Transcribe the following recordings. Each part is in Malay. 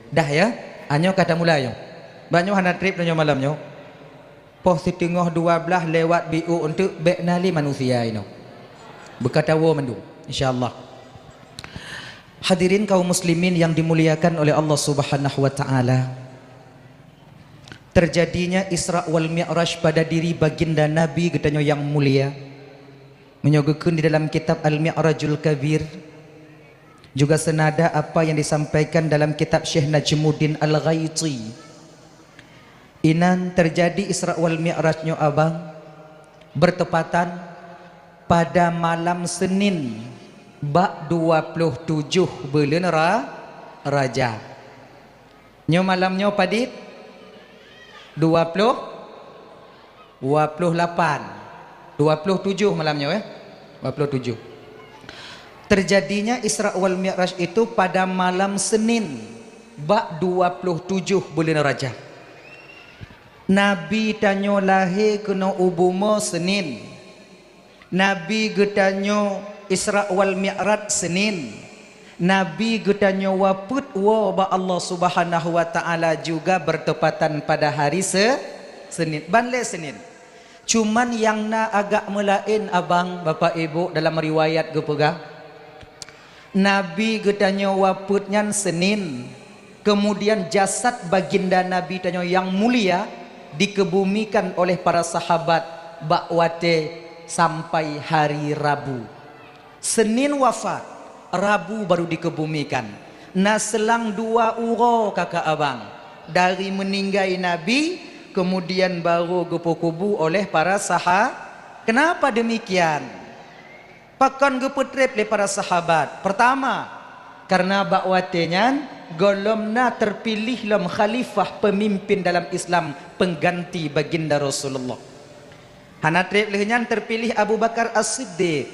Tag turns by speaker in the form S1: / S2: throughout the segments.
S1: Dah ya, anyo kata mulai yo. Banyak hana trip nyo malamnyo. Pos setengah 12 lewat BU untuk bek nali manusia ini. Berkata wo mendu, insyaallah. Hadirin kaum muslimin yang dimuliakan oleh Allah Subhanahu wa taala. Terjadinya Isra wal Mi'raj pada diri baginda Nabi getanyo yang mulia. Menyogokeun di dalam kitab Al-Mi'rajul Kabir. Juga senada apa yang disampaikan dalam kitab Syekh Najmuddin Al-Ghaiti. Inan terjadi Isra wal Mi'rajnya abang bertepatan pada malam Senin bak 27 bulan Rajab. Nyo malamnya padit 28 27 malamnya 27. Terjadinya Isra wal Mi'raj itu pada malam Senin bak 27 bulan Rajab. Nabi tanyo lahir kena ubuma Senin. Nabi getanyo Isra wal Mi'raj Senin. Nabi getanyo waput wa ba Allah Subhanahu wa taala juga bertepatan pada hari Senin. Banle Senin. Cuman yang na agak melain abang bapak ibu dalam riwayat gepegah. Nabi getanyo waputnya Senin. Kemudian jasad baginda Nabi tanyo yang mulia dikebumikan oleh para sahabat bakwate sampai hari Rabu. Senin wafat, Rabu baru dikebumikan. Nah selang 2 uro kakak abang dari meninggai Nabi, kemudian baru gepu-kubu oleh para sahabat. Kenapa demikian? Pakan geputrep oleh para sahabat. Pertama, karena bakwatenya golomna terpilih lam khalifah pemimpin dalam Islam pengganti baginda Rasulullah. Hanatrip lehnya terpilih Abu Bakar As-Siddiq.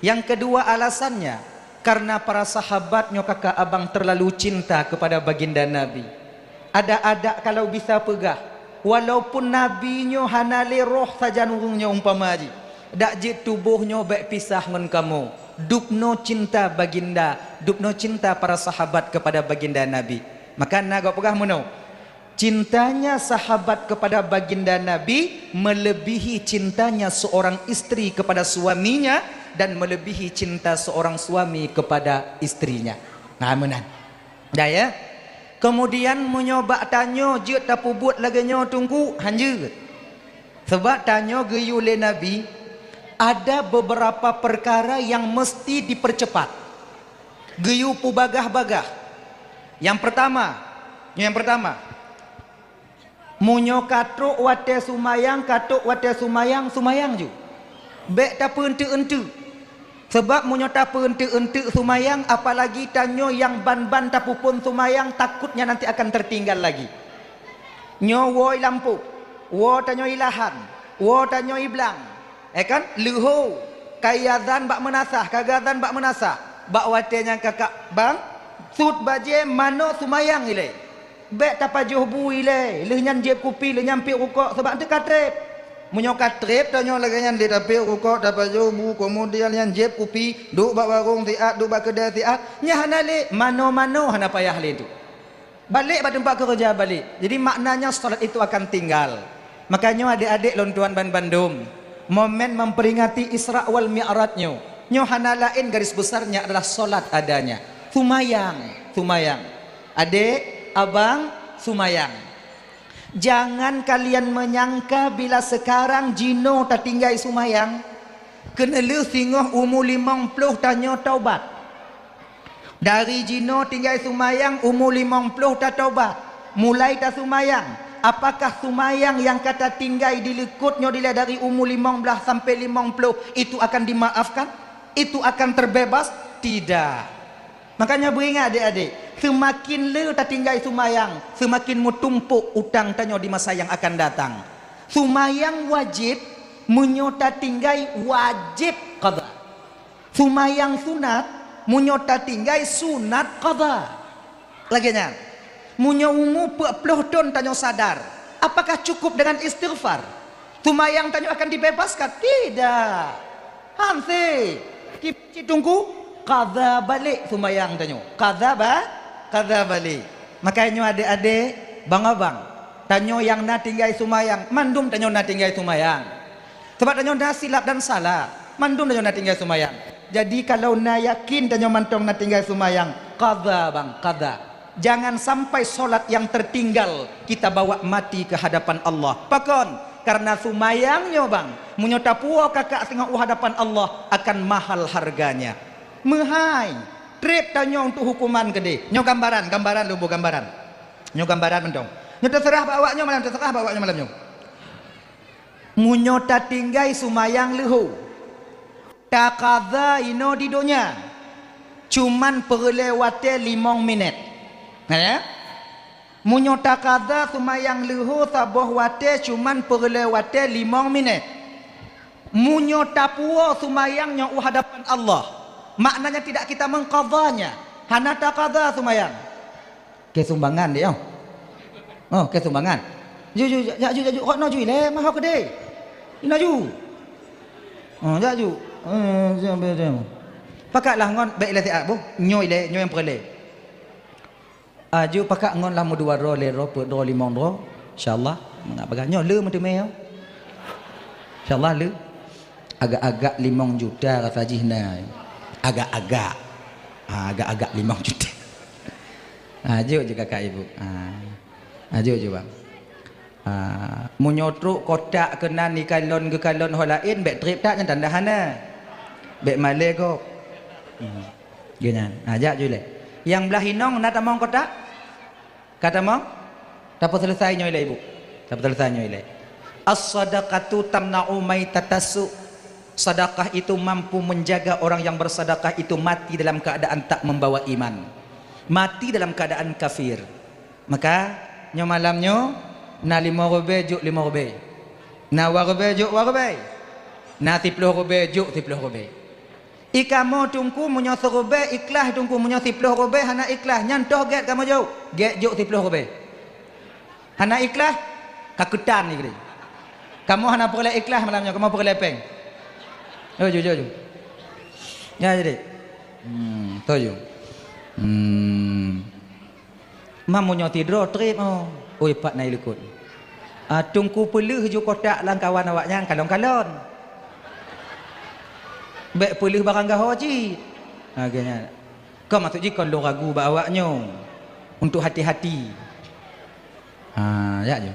S1: Yang kedua alasannya karena para sahabatnya kakak abang terlalu cinta kepada baginda Nabi. Ada kalau bisa pegah, walaupun nabinya hanale roh saja nurungnya umpama aji. Dak je tubuhnya baik pisah ngan kamu. Dupno cinta baginda, dupno cinta para sahabat kepada baginda Nabi. Maka naga pegah muno. Cintanya sahabat kepada baginda Nabi melebihi cintanya seorang istri kepada suaminya dan melebihi cinta seorang suami kepada istrinya. Nah menan. Dah ya. Kemudian menyoba tanyo je tapu buat lagi nyo tunggu hanje. Sebab tanyo geyule Nabi ada beberapa perkara yang mesti dipercepat. Geyu pu bagah-bagah. Yang pertama, munyo katuk wate sumayang, sumayang ju. Bek tak ente-ente. Sebab munyo tak ente-ente sumayang, apalagi tanyo yang ban-ban tapupun sumayang, takutnya nanti akan tertinggal lagi. Nyo woi lampu, wo tanyo ilahan, wo tanyo iblang. Kan luho kayazan bak menasah, kagazan bak menasah. Bak watenya kakak bang, sud baje mano sumayang ile. Bek tapajuh bu ile, lehnyan jeb kupi, lehnyan pi rukuk sebab tu katrep. Munyo katrep tanyo laganyan di tapi rukuk tapajuh bu, kemudian yang jeb kupi, duk bak warung tiat, duk bak kedai tiat, nya hanale mano-mano hana payah le tu. Balik bak tempat kerja balik. Jadi maknanya salat itu akan tinggal. Makanya adik-adik lontuan Bandung, momen memperingati Isra wal Mi'rajnya, nyo hana lain garis besarnya adalah solat adanya. Sumayang. Adik, abang, sumayang. Jangan kalian menyangka bila sekarang jino tak tinggal sumayang, kena lu singoh umur 50 tanya taubat. Dari jino tinggal sumayang umur 50 tak taubat. Mulai tak sumayang. Apakah sumayang yang kata tinggal dilikutnya dilihat dari umur 15 sampai 50 itu akan dimaafkan? Itu akan terbebas? Tidak. Makanya beringat adik-adik, semakin le tak tinggal sumayang, semakin mutumpuk utang tanyo di masa yang akan datang. Sumayang wajib, menyota tinggal wajib qada. Sumayang sunat, menyota tinggal sunat qada. Laginya munyo ungu 40 tahun tanyo sadar. Apakah cukup dengan istighfar? Sumayang tanyo akan dibebaskan? Tidak. Hansi. Kita tunggu qadha balik sumayang tanyo. Qadha balik. Makanya adik-adik, bang abang, tanyo yang na tinggal sumayang, mandum tanyo na tinggal sumayang. Sebab tanyo na silap dan salah, mandum tanyo na tinggal sumayang. Jadi kalau na yakin tanyo mantong na tinggal sumayang, qadha bang, qadha. Jangan sampai solat yang tertinggal kita bawa mati ke hadapan Allah. Pakon, karena sumayangnya bang, menyota puo kakak tengah hadapan Allah akan mahal harganya. Mahai. Trip tanyo untuk hukuman gede. Nyo gambaran lu gambaran. Nyo gambaran mendong. Nyo terserah bawanya malam terserah bawanya malam nyo. Munyo ta tinggai sumayang lehu. Ta qadha ino di donya. Cuman perlewate 5 minit. Nah ya. Munyo ta qadha sumayang lehu saboh wate cuman perlewate 5 minit. Munyo ta puo sumayangnya hadapan Allah. Maknanya tidak kita mengqadhanya. Hana ta qadha sumayang. Ke sumbangan dia. Oh, ke sumbangan. Ju kok no ju le mah ke de. Ina ju. Oh, ja ju. Pakaklah ngon baik le siap bu. Nyoi le nyoi yang perle. Aju pakak ngon lah mu 2 ro le ro per 5 ro. Insyaallah mengap baganya le mesti meo. Insyaallah le. Agak-agak 5 juta rasa jihna. Agak-agak. Agak-agak 5 juta. Aju je kakak ibu. Aju je bang. Munyotruk kotak kena ni kalon ke kalon hol lain bek trip tak tanda hana. Bek male ko. Gini. Ajak je le. Yang belah hinong nak tamong kotak? Kata mong? Dapat selesai nyoi le ibu. Dapat selesai nyoi le. As-sadaqatu tamna'u maitatasu. Sedekah itu mampu menjaga orang yang bersedekah itu mati dalam keadaan tak membawa iman. Mati dalam keadaan kafir. Maka nyo malamnyo na 5 robe juk 5 robe. Na warbe juk warbe. Na 10 robe juk 10 robe. Ikamo tungku munyo serobe ikhlas tungku munyo 10 robe hana ikhlas nyantoh get kamu jauh. Get juk 10 robe. Hana ikhlas kakutan ni gede. Kamu hana perle ikhlas malamnya kamu perle peng. Yo. Ya jadi. Toyo. Mamunyo tidur trip oh. Oi pak nai lekut. Tungku pelih ju kotak lang kawan awaknya kalon-kalon. Bek pelih barang gaho ji. Agaknya. Kau maksud ji kon lo ragu ba awaknya untuk hati-hati. Ya je.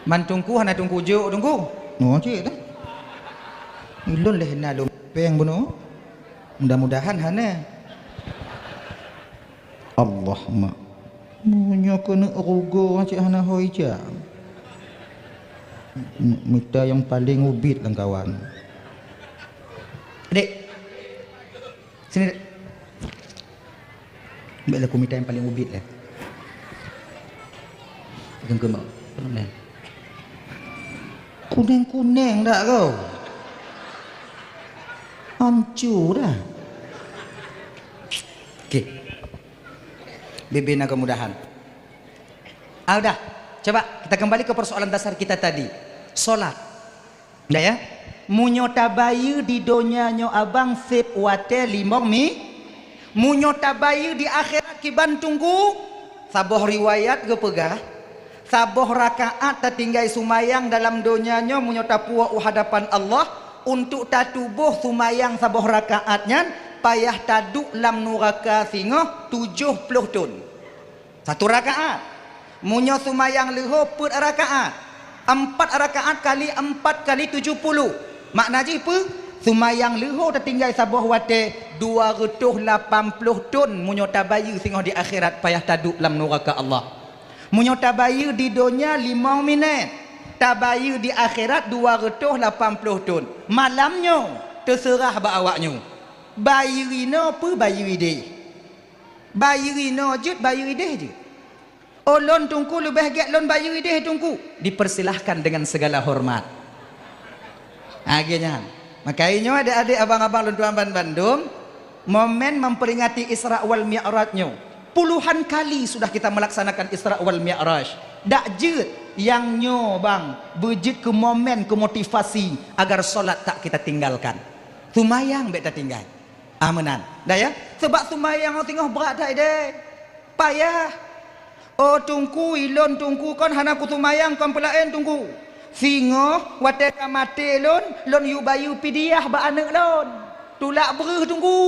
S1: Man tungku hana tungku juk tungku. Oh cik dah. Ulun leh na lo peng buno. Mudah-mudahan hana. Allahumma. Munyo kena rugo cik hana hoi jam. Minta yang paling ubit lang kawan. Dek. Sini dek. Baiklah aku minta yang paling ubit lah. Gengkem. Mana? Kuning-kuning tak kau? Hancur dah. Okey. Bibina kemudahan. Udah. Coba kita kembali ke persoalan dasar kita tadi. Solat. Dah ya? Munyo tabayu di donya nyo abang sip wate 5 mi. Munyo tabayu di akhirat kiban tunggu. Saboh riwayat ke pegah. Saboh rakaat tertinggal sumayang dalam donyanya munyo tapua hadapan Allah untuk tatubuh sumayang saboh rakaatnya payah taduk lam nuraka singoh 70 tun. 1 rakaat. Munyo sumayang leho put rakaat. 4 rakaat kali 4 kali 70. Maknanya apa? Sumayang leho tertinggal saboh wate 280 tun munyo tabayu singoh di akhirat payah taduk lam nuraka Allah. Munyo tabayu di dunia 5 minit. Tabayu di akhirat 280 tun. Malamnya terserah ba awaknya. Bayu ino apa bayu ide? Bayu ino jut bayu ide je. Oh lon tungku lebih get lon bayu ide tungku. Dipersilahkan dengan segala hormat. Akhirnya. Makanya adik-adik abang-abang luntuan Bandung momen memperingati Isra wal Mi'rajnya. Puluhan kali sudah kita melaksanakan Isra wal Mi'raj. Dak jut yang nyo bang bejut ke momen ke motivasi agar solat tak kita tinggalkan. Sumayang bek tak tinggal. Amanan. Dah ya? Sebab sembahyang tengah berat dah deh. Payah. Oh tungku ilon tungku kon hana ku sembahyang kon pelaen tungku. Singo wate ka mate lon yu bayu pidiah ba anak lon. Tulak bereh tunggu.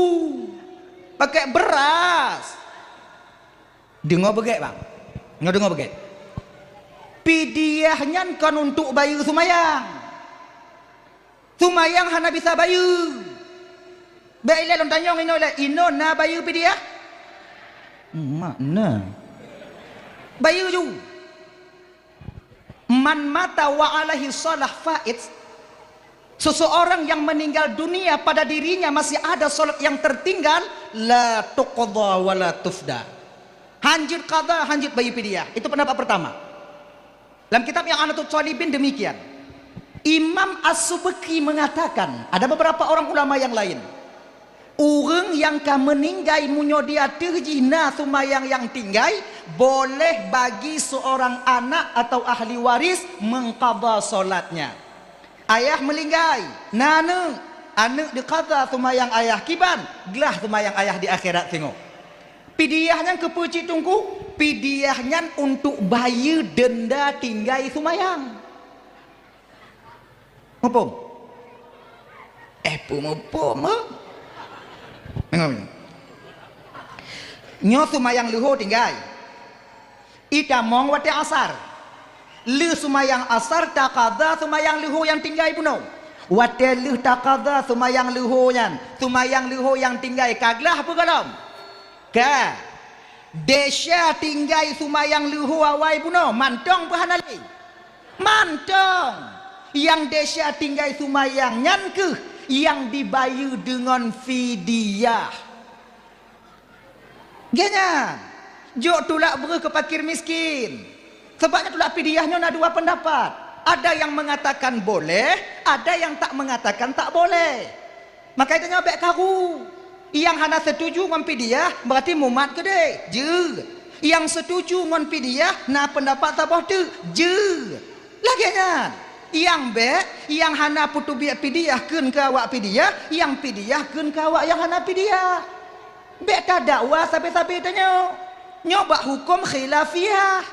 S1: Pakai beras. Dengar begek bang. Dengar begek. Pidiahnya kan untuk bayu sembahyang. Sembahyang hana bisa bayu. Baiklah lon tanya ino na bayu pidiah? Mana? Bayu ju. Man mata wa alaihi salah faid. Seseorang yang meninggal dunia pada dirinya masih ada solat yang tertinggal, la tuqadha wa la tufda. Hanjit qadha, hanjit bayu pidiah. Itu pendapat pertama. Dalam kitab yang Anatul Talibin demikian. Imam As-Subki mengatakan, ada beberapa orang ulama yang lain. Orang yang meninggai munyo dia terjina sumayang yang tinggai, boleh bagi seorang anak atau ahli waris mengqadha solatnya. Ayah melinggai, nana anak diqadha sumayang ayah kiban, gelah sumayang ayah di akhirat tengok. Pidiahnya ke puci tungku, pidiahnya untuk bayi denda tinggai sumayang. Mupum? Pum. Nyo sumayang luho tinggai. Ita mong wate asar. Lu sumayang asar taqadha sumayang luho yang tinggai puno. Wate lu taqadha sumayang luho nyan. Sumayang luho yang tinggai kaglah apa galam? Ka. Desya tinggai sumayang luho awai puno. Mantong pahanali. Mantong. Yang desya tinggai sumayang nyan ke yang dibayu dengan fidyah. Ganya, jok tulak beri ke fakir miskin. Sebabnya tulak fidyahnya ada dua pendapat. Ada yang mengatakan boleh, ada yang tak mengatakan tak boleh. Maka itu nyobek karu. Yang hana setuju dengan fidyah berarti mumat ke deh. Je. Yang setuju dengan fidyah, nah pendapat tak boleh je. Laginya. Yang hana putu biak pidiah kun ke awak pidiah, yang pidiah kun ke awak yang hana pidiah. Bek tak dakwa sampai-sampai tanya. Nyobak hukum khilafiyah.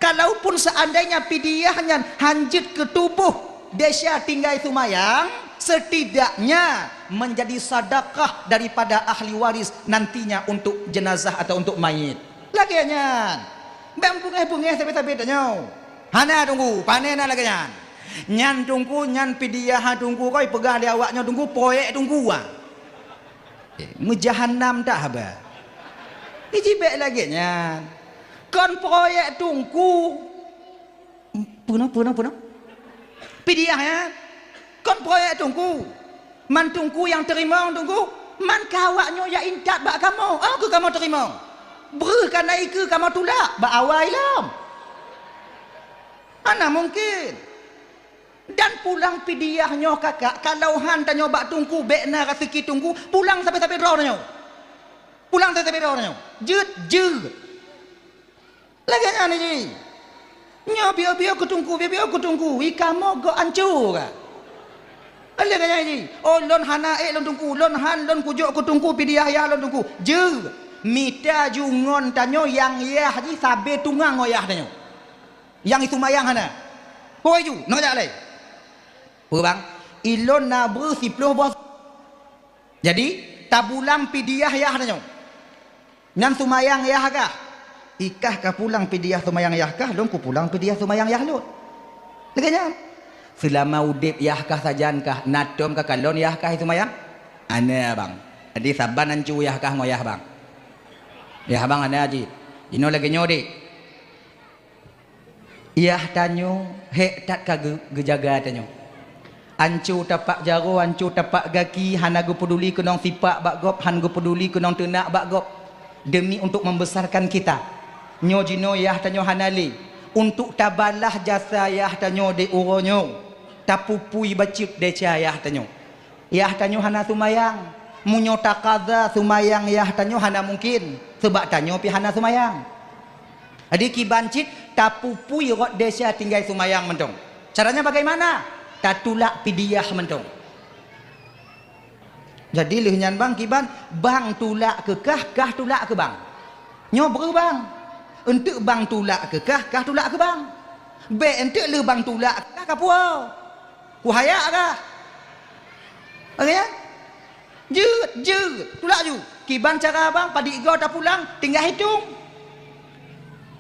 S1: Kalaupun seandainya pidiahnya hanjit ke tubuh desya tinggai sumayang, setidaknya menjadi sedekah daripada ahli waris nantinya untuk jenazah atau untuk mayit. Laginya. Bek bungeh-bungeh sampai-sampai tanya. Hana tunggu, panen lagi nyan. Nyan tunggu, nyan pidiah tunggu, kau pegah dia awaknya tunggu, proyek tunggu ah. Mujahannam tak haba. Ijibek lagi nyan. Kon proyek tunggu. Punah. Pidiah ya. Kon proyek tunggu. Man tunggu yang terima tunggu. Man kawaknya ya intat bak kamu. Aku kamu terima. Berikan naik ke kamu tulak bak awal lam. Mana mungkin? Dan pulang pidiahnya kakak, kalau han tanya bak tungku bekna rezeki tungku, pulang sampai roh tanya. Pulang sampai roh tanya. Je. Lagi ni ji. Nya biar ku tungku, ikamo go ancur. Lagi ni ji. Oh lon hana lon tungku, lon han lon kujuk ku tungku pidiah ya lon tungku. Je. Mita jungon tanya yang ya haji sabe tungang ngoyah tanya. Yang itu mayang hana. Hoi ju, no jak lai. Bang, ilon na bersiploh bos. Jadi tabulang pidiah ya tanya. Nyan sumayang ya kah? Ikah ka pulang pidiah sumayang ya kah? Lon ku pulang pidiah sumayang ya lu. Leganya. Selama udip ya kah sajan kah? Natom ka kalon ya kah sumayang? Ana bang. Jadi saban ancu ya kah ngoyah bang. Ya bang ana aji. Ino lagi nyode. Iya tanyo hek tak ka gejaga tanyo. Ancu tapak jaro, ancu tapak gaki, hana gu peduli kenong sipak bak gop, han gu peduli kenong tenak bak gop. Demi untuk membesarkan kita. Nyo jino yah tanyo hanali. Untuk tabalah jasa yah tanyo de uronyo. Tapupui bacip de yah tanyo. Yah tanyo hana sumayang. Munyo taqadha sumayang yah tanyo hana mungkin. Sebab tanyo pi hana sumayang. Jadi kibancit tapupui rot desa tinggal sumayang mentong. Caranya bagaimana? Tatulak pidiah mentong. Jadi lehnya bang kiban bang tulak ke kah tulak ke bang. Nyo bang. Untuk bang tulak ke kah tulak ke bang. Be untuk le bang tulak kah kapua. Ku hayak kah? Okey ya? Jut tulak ju. Kiban cara bang padi go tak pulang tinggal hitung.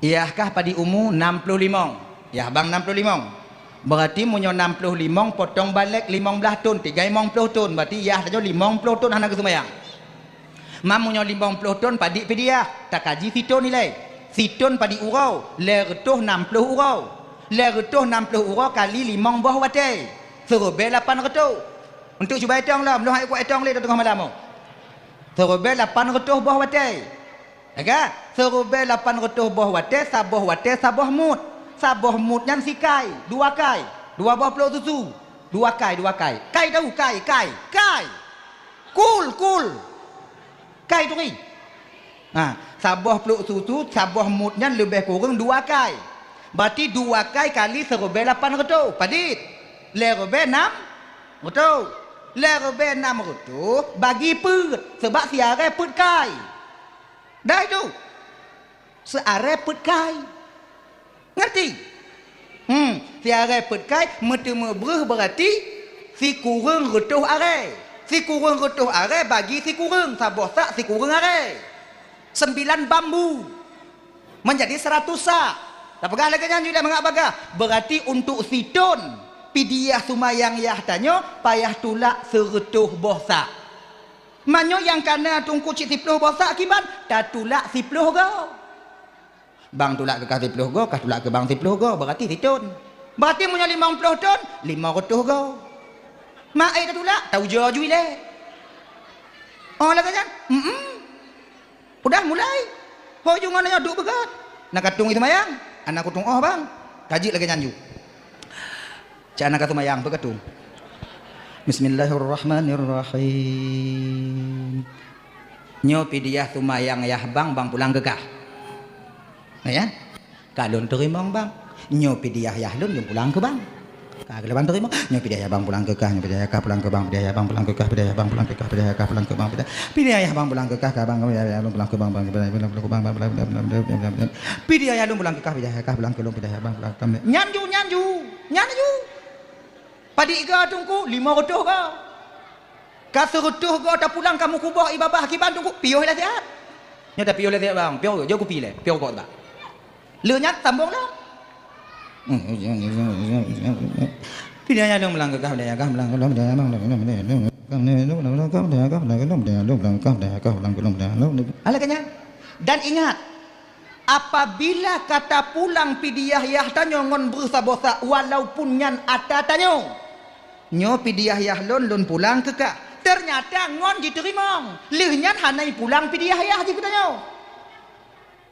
S1: Iyahkah padi umur 65. Ya bang 65. Berarti munyo 65 potong balik 15 ton 30 ton berarti ya saja 50 ton anak semayang. Mam munyo 50 ton padi pedia tak kaji siton nilai. Siton padi urau lertuh 60 urau. Lertuh 60 urau kali 5 buah watai. Serobel 800. Untuk cuba hitung lah belum aku hitung le tengah malam. Serobel 800 buah watai. Agak serobel 800 buah watai sabah mut. Sabah mut nyan si kai, 2 kai, 2 buah peluk susu, 2 kai. Kai tahu kai. Kul. Kai tu ni. Sabah peluk susu, sabah mut nyan lebih kurang 2 kai. Berarti 2 kai kali serobel 800. Padit. Lerobel 6. Betul. Lerobel 600 bagi put sebab siare put kai. Dah itu. Seare put kai. Ngerti? Tiara petkai metemu berah berarti si kurang retuh are. Si kurang retuh are bagi si kurang sabah sak si kurang are. 9 bambu menjadi 100 sak. Tak pegang lagi janji dah mengak baga. Berarti untuk si ton pidiah sumayang yah tanyo payah tulak seretuh bosak. Manyo yang kana tungku cik 10 bosak kiban tak tulak 10 go. Bang tulak ke kah 10 go, kah tulak ke bang 10 go, berarti siton. Berarti punya 50 ton, 500 go. Mak ai tak tulak, tahu jaju le. Oh lah kan? Udah mulai. Hojung ananya duk begat. Nak katung itu mayang, anak kutung oh bang. Kaji lagi nyanju. Cak anak mayang begatung. Bismillahirrahmanirrahim. Nyo pidiah sumayang yah bang pulang ke kah. Ya, kalon terimong bang, nyopi dia yahlun yang pulang ke bang. Kagak bang terima, nyopi dia bang pulang ke kah, nyopi dia kah pulang ke bang, dia bang pulang ke kah, dia bang pulang ke kah, dia kah pulang ke bang, dia bang pulang ke kah, bang dia pulang ke bang, dia yahlun pulang ke kah, dia kah pulang ke dia bang pulang ke nyanju. Padi ga tungku 500 ga. Kasurutuh ga tak pulang kamu kubah ibabah kiban tungku piuh lah siap. Nya tak piuh lah siap bang, piuh jo ku pilih, piuh kau tak. Lenyat sambung lah. Pidaya dong melang kekah daya kah melang kelom daya bang dan ingat apabila kata pulang pidiah yah tanyo ngon bersabosa walaupun nyan ata tanyo nyo pidiah yah lon pulang kekah ternyata ngon diterima lehnyan hanai pulang pidiah yah ji tanyo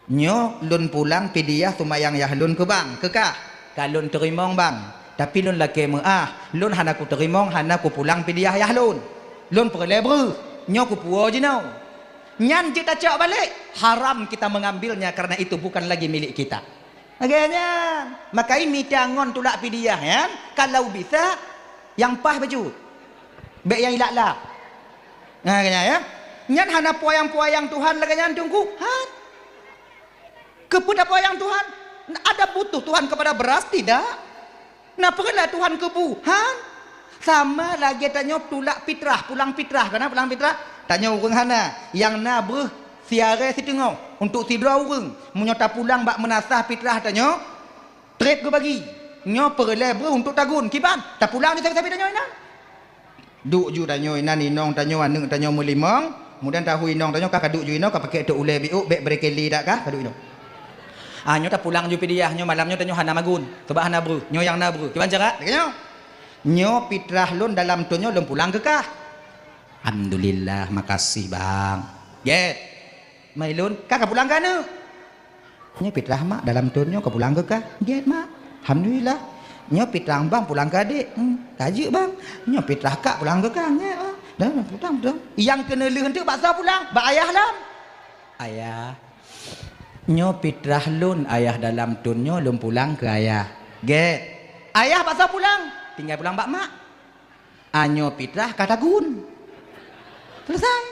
S1: nyo lun pulang pidiah sumayang yah lun ke bang kekah kalun terimong bang tapi lun laki lun hanaku terimong hanaku pulang pidiah yah lun perlebru nyo ku puo jinau nyan kita cak balik haram kita mengambilnya karena itu bukan lagi milik kita agaknya makai mitangon tulak pidiah ya kalau bisa yang pah baju bek yang ilak-lak agaknya ya nyan hana puayang Tuhan laganya tunggu han keput apa yang Tuhan ada butuh Tuhan kepada beras tidak nah perlah Tuhan kebuhan sama lagi tanya tulak fitrah pulang fitrah karena pulang fitrah tanya orang hana yang nabreh siare si tengok untuk si dua orang menyota pulang bak menasah fitrah tanya trip ke bagi nyo perlah bre untuk tagun kiban tak pulang ni sampai tanya ina duk ju tanya ina ninong tanya anu tanya mulimong kemudian tahu inong tanya kah kaduk ju ina kah pakai tok ule biuk bek berekeli dak kah kaduk ina nyo tak pulang ju pidiah nyo malamnya tanyo hana magun sebab hana bru nyo yang na bru gimana cara nyo fitrah lun dalam tu nyo lun pulang ke kah alhamdulillah makasih bang mai lun kah pulang kan nyo fitrah mak dalam tu nyo pulang ke kah mak alhamdulillah nyo fitrah bang pulang ke adik kaji bang nyo fitrah kak pulang ke kah dah pulang yang kena leuh tu baksa pulang bak ayah lam ayah nyo fitrah lun ayah dalam tunyo lun pulang ke ayah ayah pasal pulang tinggal pulang bak mak anyo fitrah kata gun Selesai.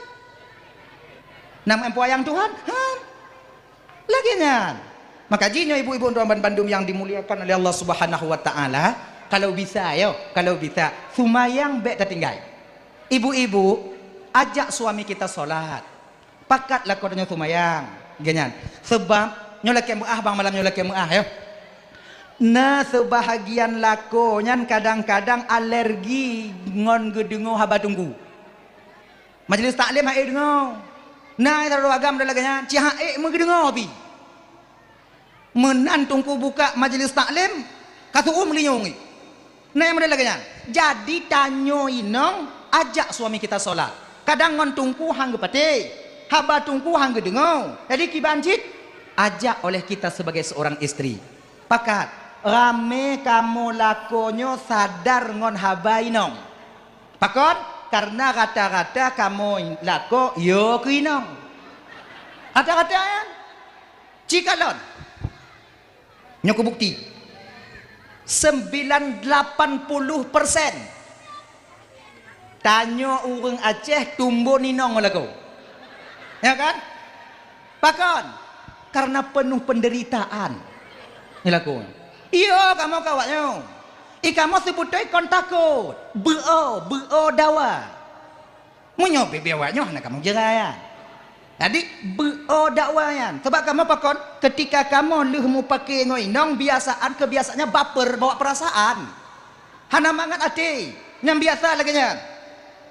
S1: Nama empoayang Tuhan. Lagi nyan. Maka jinyo ibu-ibu untuk Bandung yang dimuliakan oleh Allah Subhanahu wa taala, kalau bisa sumayang bek tertinggal. Ibu-ibu ajak suami kita sholat. Pakatlah kodenya sumayang. Ganyan. Sebab nyolak yang bang malam nyolak yang yo. Nah sebahagian lakonyan kadang-kadang alergi ngon gedengo haba tunggu. Majelis taklim hae dengo. Nah itu agam dah laganya. Ciha menggedengo pi. Menantungku buka majelis taklim katu melinyungi. Nah yang laganya. Jadi tanyo inong ajak suami kita sholat. Kadang ngon tungku hang gepate. Haba tungku hang gedengo. Jadi kibancit ajak oleh kita sebagai seorang istri. Pakat rame kamu lakonyo sadar ngon haba inong. Pakon karena kata-kata kamu lako yo ke inong. Kata-kata yan. Cikalon. Nyoko bukti 80% tanyo urang Aceh tumbuh ninong lako. Ya kan? Pakon karena penuh penderitaan. Ini laku. Iya kamu kawaknya. Kamu sebutnya kon takut. Beo dawa. Munyo bebewanya nak kamu jerayan. Jadi dakwayan. Sebab kamu pakon ketika kamu lehmu pakai ngoinong kebiasaannya baper bawa perasaan. Hana mangat ati. Yang biasa lagi nya.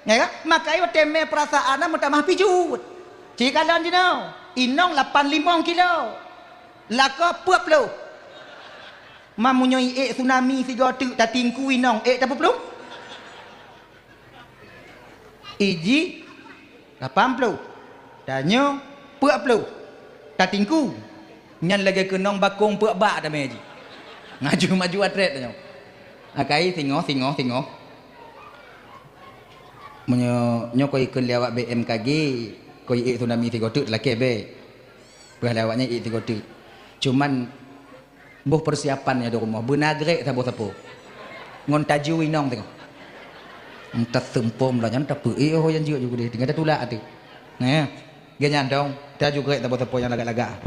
S1: Ya kan? Maka iyo teme perasaan mutamah pijut. Jika kalian jinau, inong 85 kilo. Laka 40. Mamunyo tsunami sigo tu tatingku inong tak peluk. Iji 80. Tanyo puak pelu tatingku nyan lagi kenong bakong puak bak dah meji ngaju maju atret tanyo akai tingo menyo koi kun lewat BMKG koi tsunami tigo tu laki be buah lewatnya tigo tu cuman boh persiapannya di rumah benagrek sapo ngon taju inong tengok entah sempom lah nyan tapi oh yang juga deh tinggal ada tulak tu nah ganyan dong dah juga tapo-tapo yang lagak-lagak.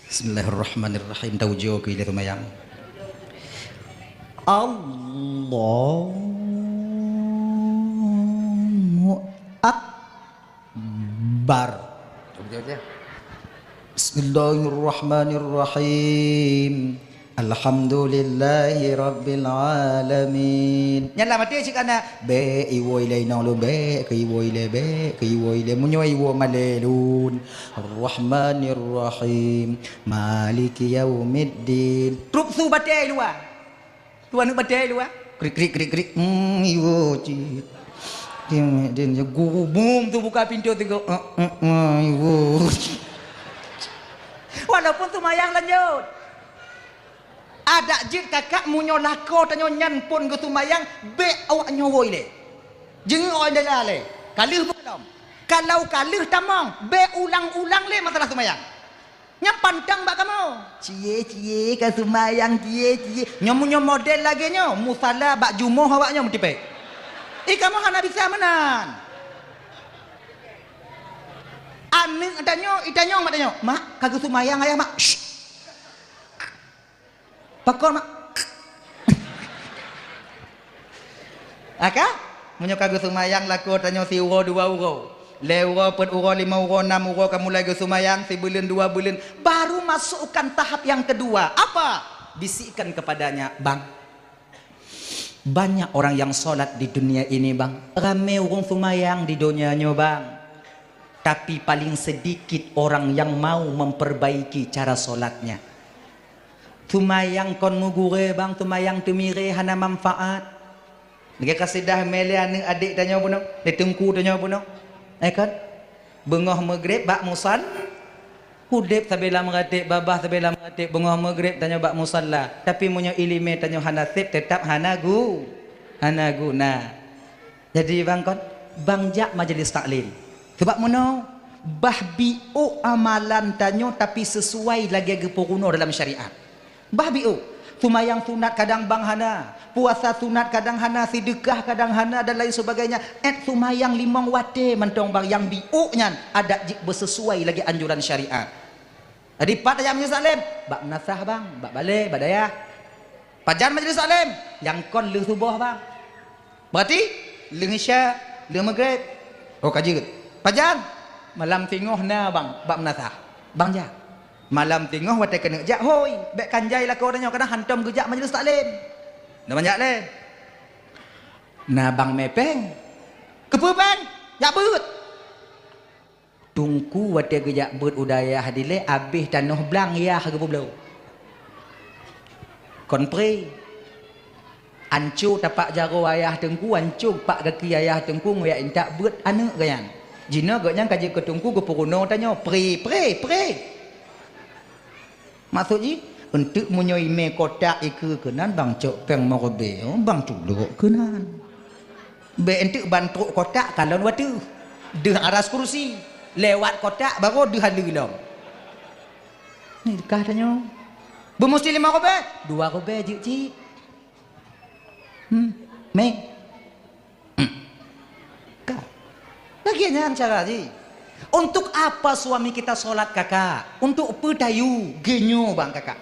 S1: Bismillahirrahmanirrahim. Taujo ke ile tumayang. Allahu Akbar. Bismillahirrahmanirrahim. Alhamdulillahi Rabbil Alamin. Yang lama dia cakap nak be iwo ilai nong lu be ke iwo ile munyo iwo malelun Ar-Rahmanir-Rahim Maliki Yaumiddin. Trup su batai luar. Tuan nu batai luar. Krik iwo cik. Dia gubum tu buka pintu tu iwo. Walaupun tu mayang lanjut. Ada jik kakak munyo lako tanyo nyan pun ke tumayang be awak nyowo ile. Jeng oi dalale. Kalih belum. Kalau kalih tamang be ulang-ulang le masalah tumayang. Nya pantang bak kamu. Cie ka tumayang cie. Nyomunyo model lagi nyo musala bak jumoh awaknya mutipe. Kamu hana bisa menan. Aning itanyo matanyo. Mak kagak tumayang ayah mak. Pakor mak. Aka? Munyo kagak sumayang lako tanyo si uro 2 uro. Le uro pun uro 5 uro 6 uro kamu lagi sumayang si bulan 2 bulan. Baru masukkan tahap yang kedua. Apa? Bisikkan kepadanya, bang. Banyak orang yang sholat di dunia ini, bang. Ramai orang sumayang di dunianya, bang. Tapi paling sedikit orang yang mau memperbaiki cara sholatnya. Tumayang kon mugure bang, tumayang tumire hana manfaat. Lagi kasidah mele ane adik tanya puno, ditengku tanya puno. Kan? Bengah maghrib bak musal. Hudib tabela mengatik, babah tabela mengatik, bengah maghrib tanya bak musalla. Tapi munyo ilime tanya hana sip tetap hana guna. Jadi bang kon, bang jak majelis taklim. Sebab mono bahbiu amalan tanyo tapi sesuai lagi gepuruno dalam syariat. Bahbiu Sumayang sunat kadang bang hana, puasa sunat kadang hana, sedekah kadang hana dan lain sebagainya. Sumayang limang wate mentong bang yang biuknya ada jik bersesuai lagi anjuran syariat. Jadi pat ayam majlis taklim, bak menasah bang, bak balik, bak dayah. Pajan majlis taklim, yang kon leh subuh bang. Berarti leh isya, leh maghrib. Oh kaji ke? Pajan malam tengah na bang, bak menasah. Bang ja. Malam tengah wate kena jak hoi, bek kanjai lah kau orangnya kadang hantam gejak majlis taklim. Dah banyak le. Nah bang mepeng. Kepa bang? Jak beut. Tungku wate gejak beut udaya hadile habis tanah blang ya ke belau. Kon pre. Ancu tapak jaro ayah tengku, ancu pak kaki ayah tengku ngoyak intak beut anak gayan. Jina gaknya kaji ke tungku ke puruno tanya pre. Maksudnya untuk menyoi me kotak iku kenan bang cok peng marobe bang culuk kenan. Be untuk bantu kotak kalau waktu deh aras kursi lewat kotak baru deh hadir ni katanya bermusti 5 robe 2 robe cik me lagi nyan cara ji. Untuk apa suami kita sholat kakak? Untuk pedayu genyo bang kakak.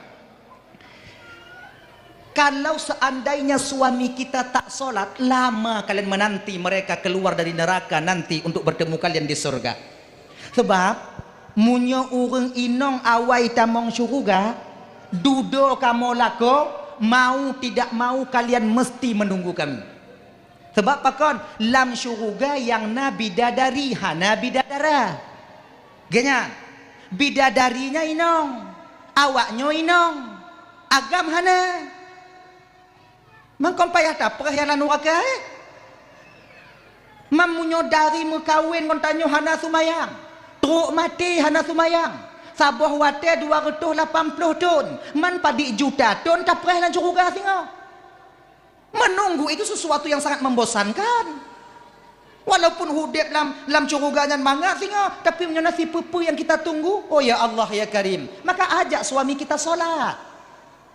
S1: Kalau seandainya suami kita tak sholat, lama kalian menanti mereka keluar dari neraka nanti untuk bertemu kalian di surga. Sebab munyo urang inong awai tamong syuruga, dudo kamu lako, mau tidak mau kalian mesti menunggu kami. Sebab pakon lam syuruga yang nabi dadari hana bidadara. Genya bidadarinya inong, awaknya inong, agam hana. Mangkon payah tak perah neraka mamunyo dari mekawin kon tanyo hana sumayang. Truk mati hana sumayang. Sabuh wate 280 ton. Man padi juta ton tak perah lan syuruga singo. Menunggu itu sesuatu yang sangat membosankan. Walaupun hudib lam curuganya mangga singa, tapi punya nasi pupu yang kita tunggu. Oh ya Allah ya Karim. Maka ajak suami kita solat.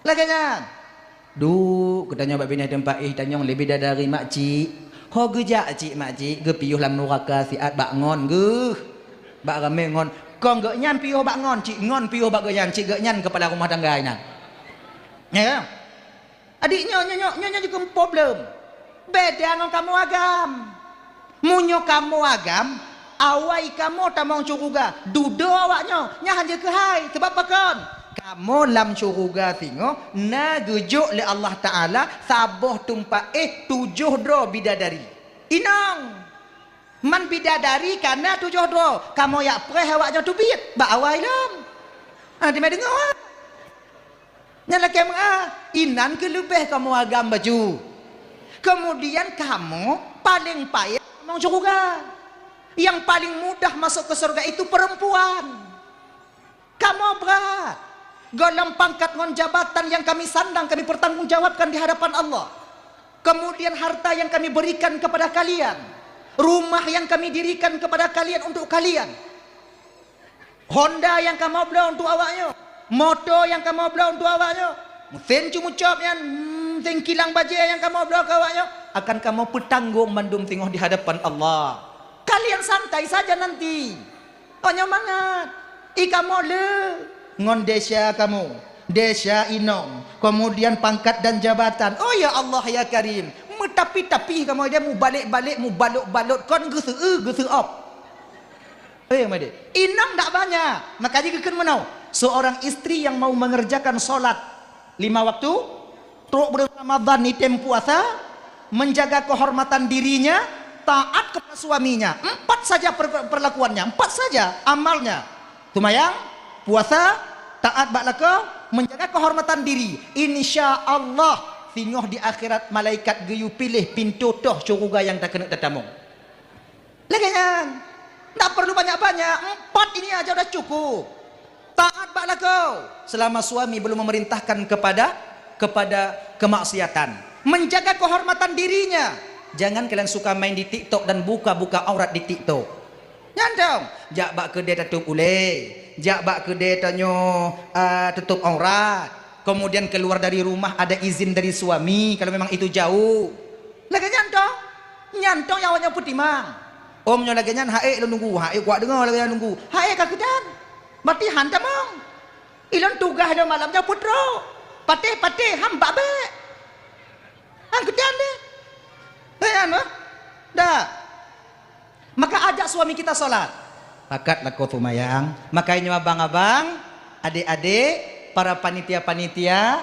S1: Laganya. Katanya bab bini tempat tanya lebih dari makcik. Ho gejak cik makcik, ge piyuh lam neraka siat bak ngon ge. Bak rame ngon. Kong ge nyan piyuh bak ngon, cik ngon piyuh bak ge nyan, cik ge nyan kepala rumah tangga ina. Ya. Adiknya nyonya juga problem. Beda dengan kamu agam. Munyo kamu agam, awai kamu tamang curuga. Dudo awaknya, nyahan je ke hai. Sebab apa kan? Kamu lam curuga tingo, na gujuk le Allah Ta'ala, saboh tumpa 7 dro bidadari. Inang. Man bidadari karena 7 dro. Kamu yak preh awaknya tubit. Ba awai lam. Nanti mai dengar. Nyala kamu inan ke lebih kamu agam baju. Kemudian kamu paling payah mau surga. Yang paling mudah masuk ke surga itu perempuan. Kamu berat. Golong pangkat ngon jabatan yang kami sandang, kami pertanggungjawabkan di hadapan Allah. Kemudian harta yang kami berikan kepada kalian. Rumah yang kami dirikan kepada kalian untuk kalian. Honda yang kamu beli untuk awaknya. Motor yang kamu beli untuk awaknya, mesin cumucap yang mesin kilang baja yang kamu beli ke awaknya, akan kamu petanggung mandum tengok di hadapan Allah. Kalian santai saja nanti. Hanya mangat. Kamu le ngon desa kamu, desa inom, kemudian pangkat dan jabatan. Oh ya Allah ya Karim. Tapi kamu dia mu balik-balik, mu balot-balot kon gese op. Inam tak banyak. Maka jika kan menau seorang istri yang mau mengerjakan solat 5 waktu, teruk bulan Ramadan ni tem puasa, menjaga kehormatan dirinya, taat kepada suaminya. 4 saja perlakuannya, 4 saja amalnya. Tumayang, puasa, taat baklaka, menjaga kehormatan diri. Insya Allah, tingoh di akhirat malaikat geyu pilih pintu toh syurga yang tak kena tetamung. Lagian, tak perlu banyak-banyak, 4 ini aja udah cukup. Taat baklah kau selama suami belum memerintahkan kepada kemaksiatan. Menjaga kehormatan dirinya. Jangan kalian suka main di TikTok dan buka-buka aurat di TikTok. Nyandong, jak bak ke dia tutup ule, jak bak ke dia tanyo tutup aurat. kemudian keluar dari rumah ada izin dari suami kalau memang itu jauh. Lagi nyantong yang awaknya putih mang. Omnya lagi nyan hae lo nunggu, hae kuat dengar lagi nunggu. Hae kakedan. Mati hantam mang. Ilon tugas ada malamnya putro. Patih hamba be. Angkedan deh. Ayan mah. Dah. Maka ajak suami kita sholat. Pakatlah kau tumayang. Makanya abang-abang, adik-adik, para panitia-panitia,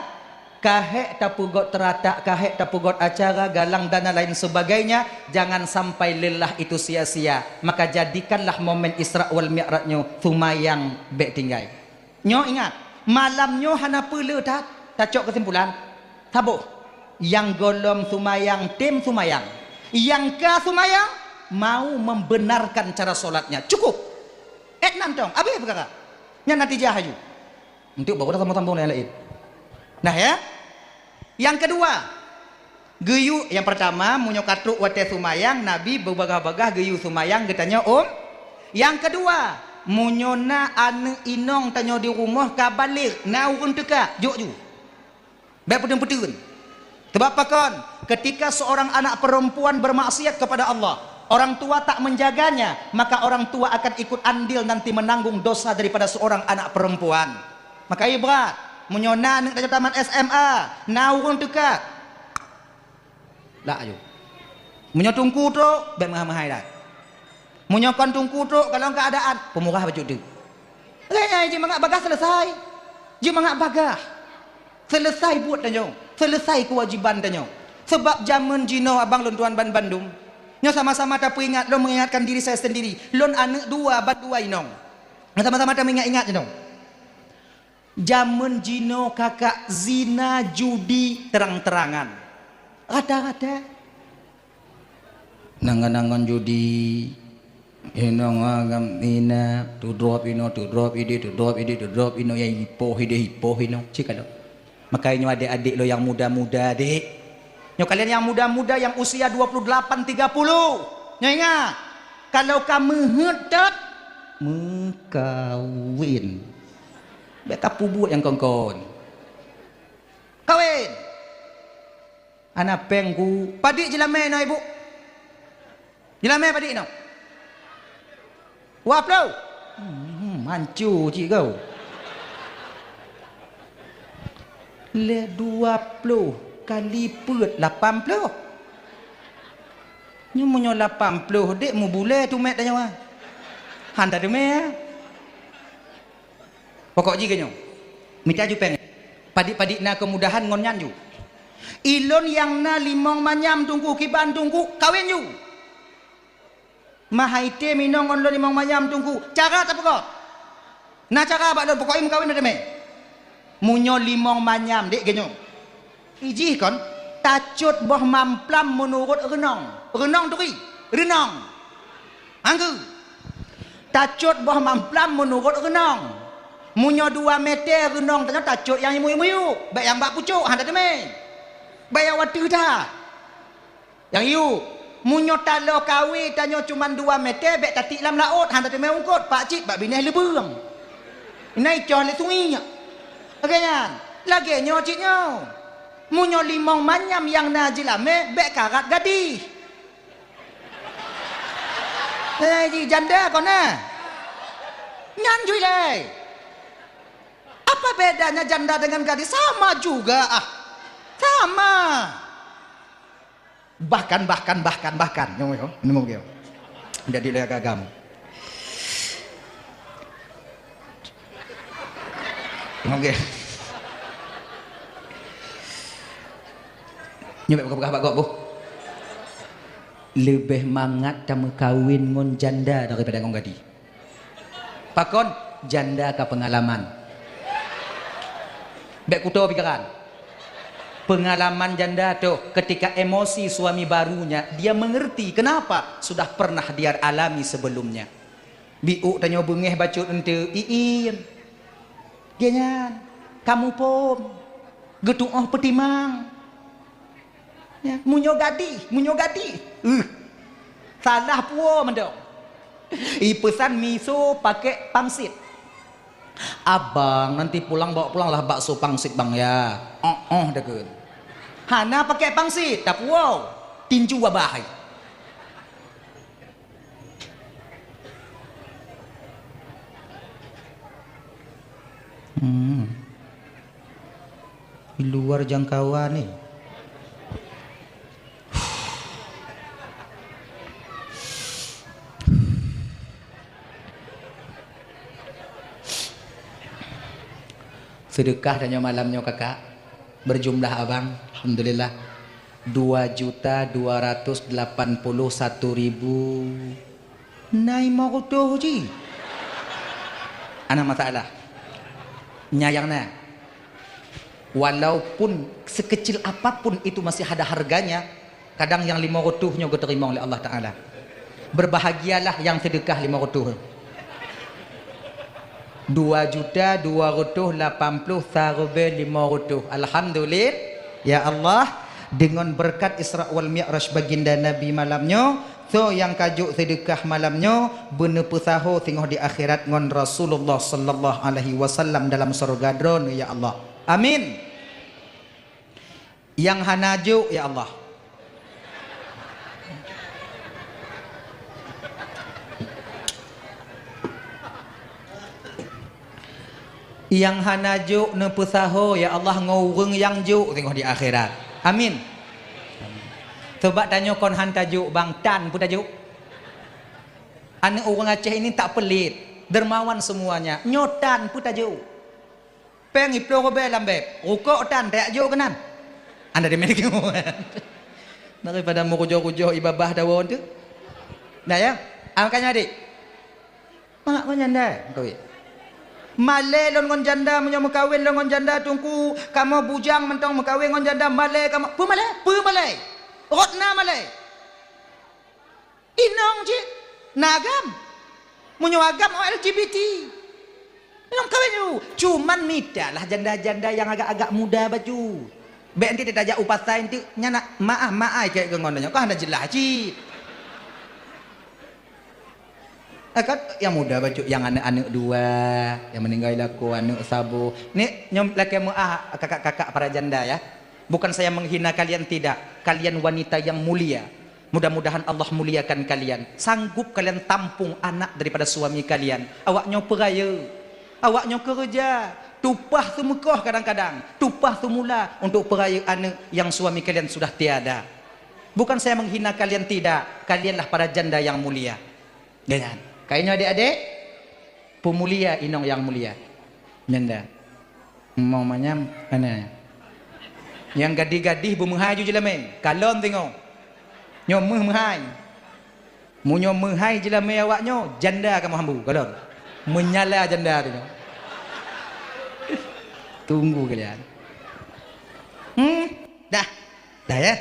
S1: kahek tapugot teratak, kahek tapugot acara, galang dana lain sebagainya, jangan sampai lelah itu sia-sia. Maka jadikanlah momen Isra wal Mi'rajnya tumayang bek tinggai. Nyo ingat, malamnya hana pula tacok kesimpulan. Tabuh. Yang golom tumayang, tim tumayang. Yang ka tumayang, mau membenarkan cara solatnya. Cukup. Nantong, habis perkara. Nya natijah haju. Untuk bawa tamu-tamu lain. Nah ya. Yang kedua, geyu yang pertama munyo katruk wate sumayang, Nabi berbagah-bagah geyu sumayang getanya Yang kedua, munyona ane inong tanyo di rumah ka balik, na urun teka, juk. Baik putun-putun. Sebab apa kon? Ketika seorang anak perempuan bermaksiat kepada Allah, orang tua tak menjaganya, maka orang tua akan ikut andil nanti menanggung dosa daripada seorang anak perempuan. Maka berat. Menyona nak tamat SMA, naurun dekat. Lah ayo. Menyotungku tu, baik mahal-mahal dah. Menyokon tungku tu kalau keadaan pemurah baju tu. Kayaknya je mangak bagah selesai. Je mangak bagah. Selesai buat tanyo. Selesai kewajiban tanyo. Sebab zaman jino abang lon tuan ban Bandung. Nyo sama-sama tak ingat, lo mengingatkan diri saya sendiri. Lon anak dua, bat dua inong. Sama-sama tak mengingat-ingat inong. Zaman jino kakak zina judi terang-terangan. Rata-rata. Nangan-nangan judi. Inong agam ina, to drop ino, to drop ino, yang hipoh ino. Cik kalau. Makanya adik-adik lo yang muda-muda, adik. Nyo kalian yang muda-muda yang usia 28 30. Nyo ingat, kalau kamu hendak mengkawin. Baik kapu buat yang kongkon. Kawin. Anak pengku, padik jelame no ibu. Jelame padik no. Wap lo. Mancu cik kau. Le 20 kali put 80. Nyo munyo 80 dek mu bule tu mek tanya. Handa tu mek. Pokok ji kenyo. Minta ju peng. Padik-padik na kemudahan ngonyan ju. Ilon yang na limong manyam tungku kiban tungku kawin ju. Mahaite minong on lo limong manyam tungku. Cara tak pokok. Na cara bak lo pokok im kawin ada mek. Munyo limong manyam dek kenyo. Iji kon tacut boh mamplam menurut renong tu ki renong anggu tacut boh mamplam menurut renong munyo 2 meter renong tanya tacut yang imu baik yang bak pucuk handa deme baik yang watu dah yang iu munyo talo kawi tanya cuma 2 meter baik tatik lam laut handa deme ungkot pak cik bak bineh lebeng inai coh le sungai agaknya lagi nyo ciknyo munyo limong manyam yang najilame bek karat gadi. Di janda kon na. Nyan jui le. Apa bedanya janda dengan gadis? Sama juga ah. Sama. Bahkan. Ini mau begini. Jadi le agam. Oke. Nyebek buka gok bu. Lebih mangat kamu kawin ngon janda daripada ngon gadi. Pakon janda ke pengalaman. Bek kuto pikiran. Pengalaman janda tuh ketika emosi suami barunya dia mengerti kenapa sudah pernah dia alami sebelumnya. Biu tanya bengeh bacut ente iin. Genyan kamu pom getung oh petimang. Ya, munyo gadi. Salah puo mendong. Pesan miso pakai pangsit. Abang nanti pulang bawa pulanglah bakso pangsit bang ya. Deket. Hana pakai pangsit, tapi wow, tinju wabahai. Di luar jangkauan nih. Sedekah dan malamnya kakak berjumlah abang alhamdulillah 2.281.000 nai mau tuh ji anak masalah nyayangnya walaupun sekecil apapun itu masih ada harganya. Kadang yang 500-nya gue terima oleh Allah Ta'ala. Berbahagialah yang sedekah 500. 2.280.500. Alhamdulillah ya Allah, dengan berkat Isra wal Mi'raj baginda Nabi malamnya, so yang kajuk sedekah malamnya bener pesaho tengok di akhirat ngon Rasulullah sallallahu alaihi wasallam dalam surga drone ya Allah. Amin. Yang hanajuk ya Allah. Yang hanajuk ne pesaho ya Allah ngurung yang juk tengok di akhirat. Amin. Coba tanya kon han tajuk bang tan pun tajuk. Anak orang Aceh ini tak pelit, dermawan semuanya. Nyotan pun tajuk. Pengi pro be lambe. Rukuk tan tak juk kenan. Anda di mana kamu? Daripada mau kujo-kujo ibabah dawon tu. Nah ya, makanya adik. Mak kau nyanda kau. Male lon ngon janda menyo mekawin lon ngon janda tungku kamu bujang mentong mekawin ngon janda male kamu pu male rotna male inong je nagam menyo agam LGBT nong kawin you cuman mita lah janda-janda yang agak-agak muda baju be enti tidak upasain ti nyana maah kayak ngonnya kau hendak jelas ci. Akat yang muda baju yang anak-anak dua yang meninggal laku anak sabu ni nyom laki kakak-kakak para janda ya, bukan saya menghina kalian, tidak, kalian wanita yang mulia, mudah-mudahan Allah muliakan kalian, sanggup kalian tampung anak daripada suami kalian, awaknya peraya, awaknya kerja tupah semekah kadang-kadang tupah semula untuk peraya anak yang suami kalian sudah tiada. Bukan saya menghina kalian, tidak, kalianlah para janda yang mulia. Jangan kayaknya adik-adik pemulia inong yang mulia janda mamanya mana yang gadih-gadih bu menghai ju jelame kalon tengok nyom menghai mu nyom menghai jelame awaknya janda kamu hambu kalon menyala janda tu tunggu kalian dah ya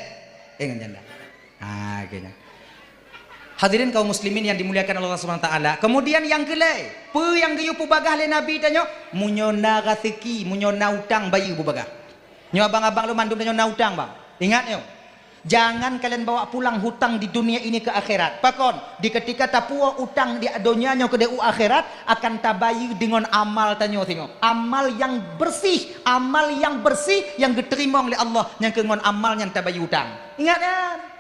S1: dengan janda kayaknya. Hadirin kaum muslimin yang dimuliakan Allah Subhanahu wa taala. Kemudian yang kelai, pe yang geyu pu bagah le Nabi tanya, munyona rezeki, munyona utang bayi pu bagah. Nyo abang-abang lu mandum tanya utang, Bang. Ingat nyo. Jangan kalian bawa pulang hutang di dunia ini ke akhirat. Pakon, di ketika tapua utang di dunia nyo ke akhirat akan tabayi dengan amal tanyo tengok. Amal yang bersih yang diterima oleh Allah yang kengon amal yang tabayi utang. Ingat kan?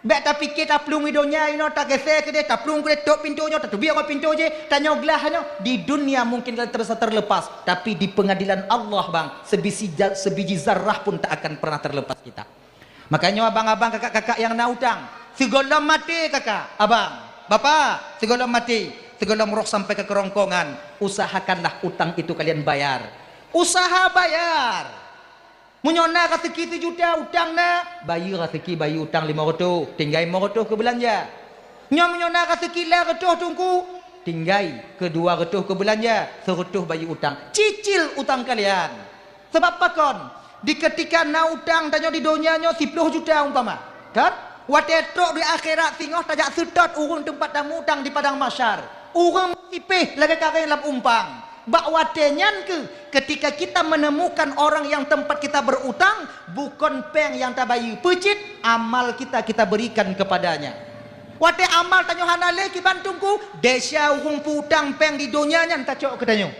S1: Bek tak fikir tak pelung hidungnya ino tak gesek ke dia tak pelung ke dia tok pintunya tak biar ke pintu je tanya gelahnya di dunia mungkin kalian terasa terlepas tapi di pengadilan Allah bang sebiji zarrah pun tak akan pernah terlepas kita. Makanya abang-abang kakak-kakak yang nak utang segala mati kakak abang bapak segala mati segala roh sampai ke kerongkongan usahakanlah utang itu kalian bayar, usaha bayar. Munyona rezeki 1 juta utang na bayi rezeki bayi utang 500 tinggai 500 ke belanja nyom munyona rezeki 200 tungku tinggai ke 200 ke belanja 100 bayi utang cicil utang kalian sebab pakon di ketika na utang tanya di dunia nyo 10 juta umpama kan watetok di akhirat singoh tajak sedot urung tempat tamu utang di padang mahsyar urang tipih lagi karen lap umpang bak watenyan ketika kita menemukan orang yang tempat kita berutang bukan peng yang tabayi pecit amal kita berikan kepadanya wate amal tanyo hanale ki bantungku desya urung putang peng di donyanya tak cok ketanyo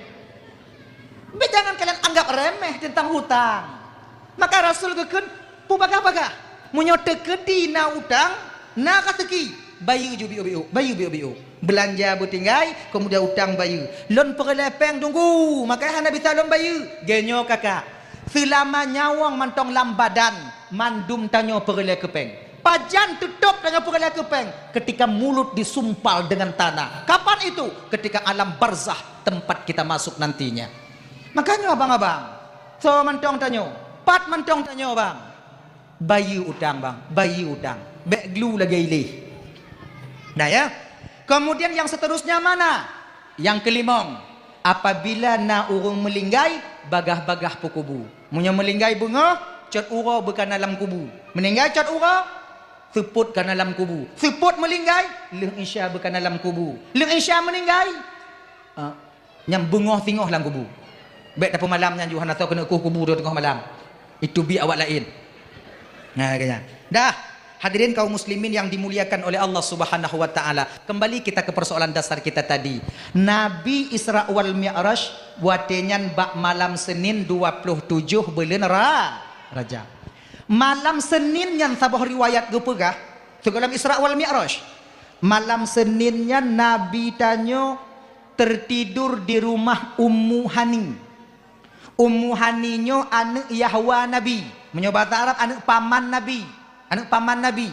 S1: Jangan kalian anggap remeh tentang hutang. Maka Rasul kekun pubagah-bagah munyotekeun dina utang na kateki bayu ju biu biu belanja butinggai kemudian utang bayu lon perlepeng tunggu maka hana bisa lon bayu genyo kakak selama nyawang mantong lam badan mandum tanyo perle kepeng pajan tutup tanyo perle kepeng ketika mulut disumpal dengan tanah. Kapan itu? Ketika alam barzah tempat kita masuk nantinya. Makanya abang-abang so mantong tanyo pat mantong tanyo bang bayu utang bang bayu utang bek glu lagi ilih. Nah ya, kemudian yang seterusnya mana? Yang kelimong, apabila na urung melinggai bagah-bagah pukubu. Munya melinggai bunga, cat ura bukan dalam kubu. Meninggai cat ura, seput kan dalam kubu. Seput melinggai, leng isya bukan dalam kubu. Leng isya meninggai, nyam bunga tingoh dalam kubu. Baik tapi malamnya juga nak tahu kena kubu di tengah malam. Itu bi awak lain. Nah kayaknya. Dah. Hadirin kaum muslimin yang dimuliakan oleh Allah Subhanahu wa taala. Kembali kita ke persoalan dasar kita tadi. Nabi Isra wal Mi'raj watenyan bak malam Senin 27 bulan Rajab. Malam Senin yang sabah riwayat gepegah dalam Isra wal Mi'raj. Malam Seninnya Nabi tanyo tertidur di rumah Ummu Hani. Ummu Haninyo anak Yahwa Nabi. Menyobat Arab anak paman Nabi. Anak paman Nabi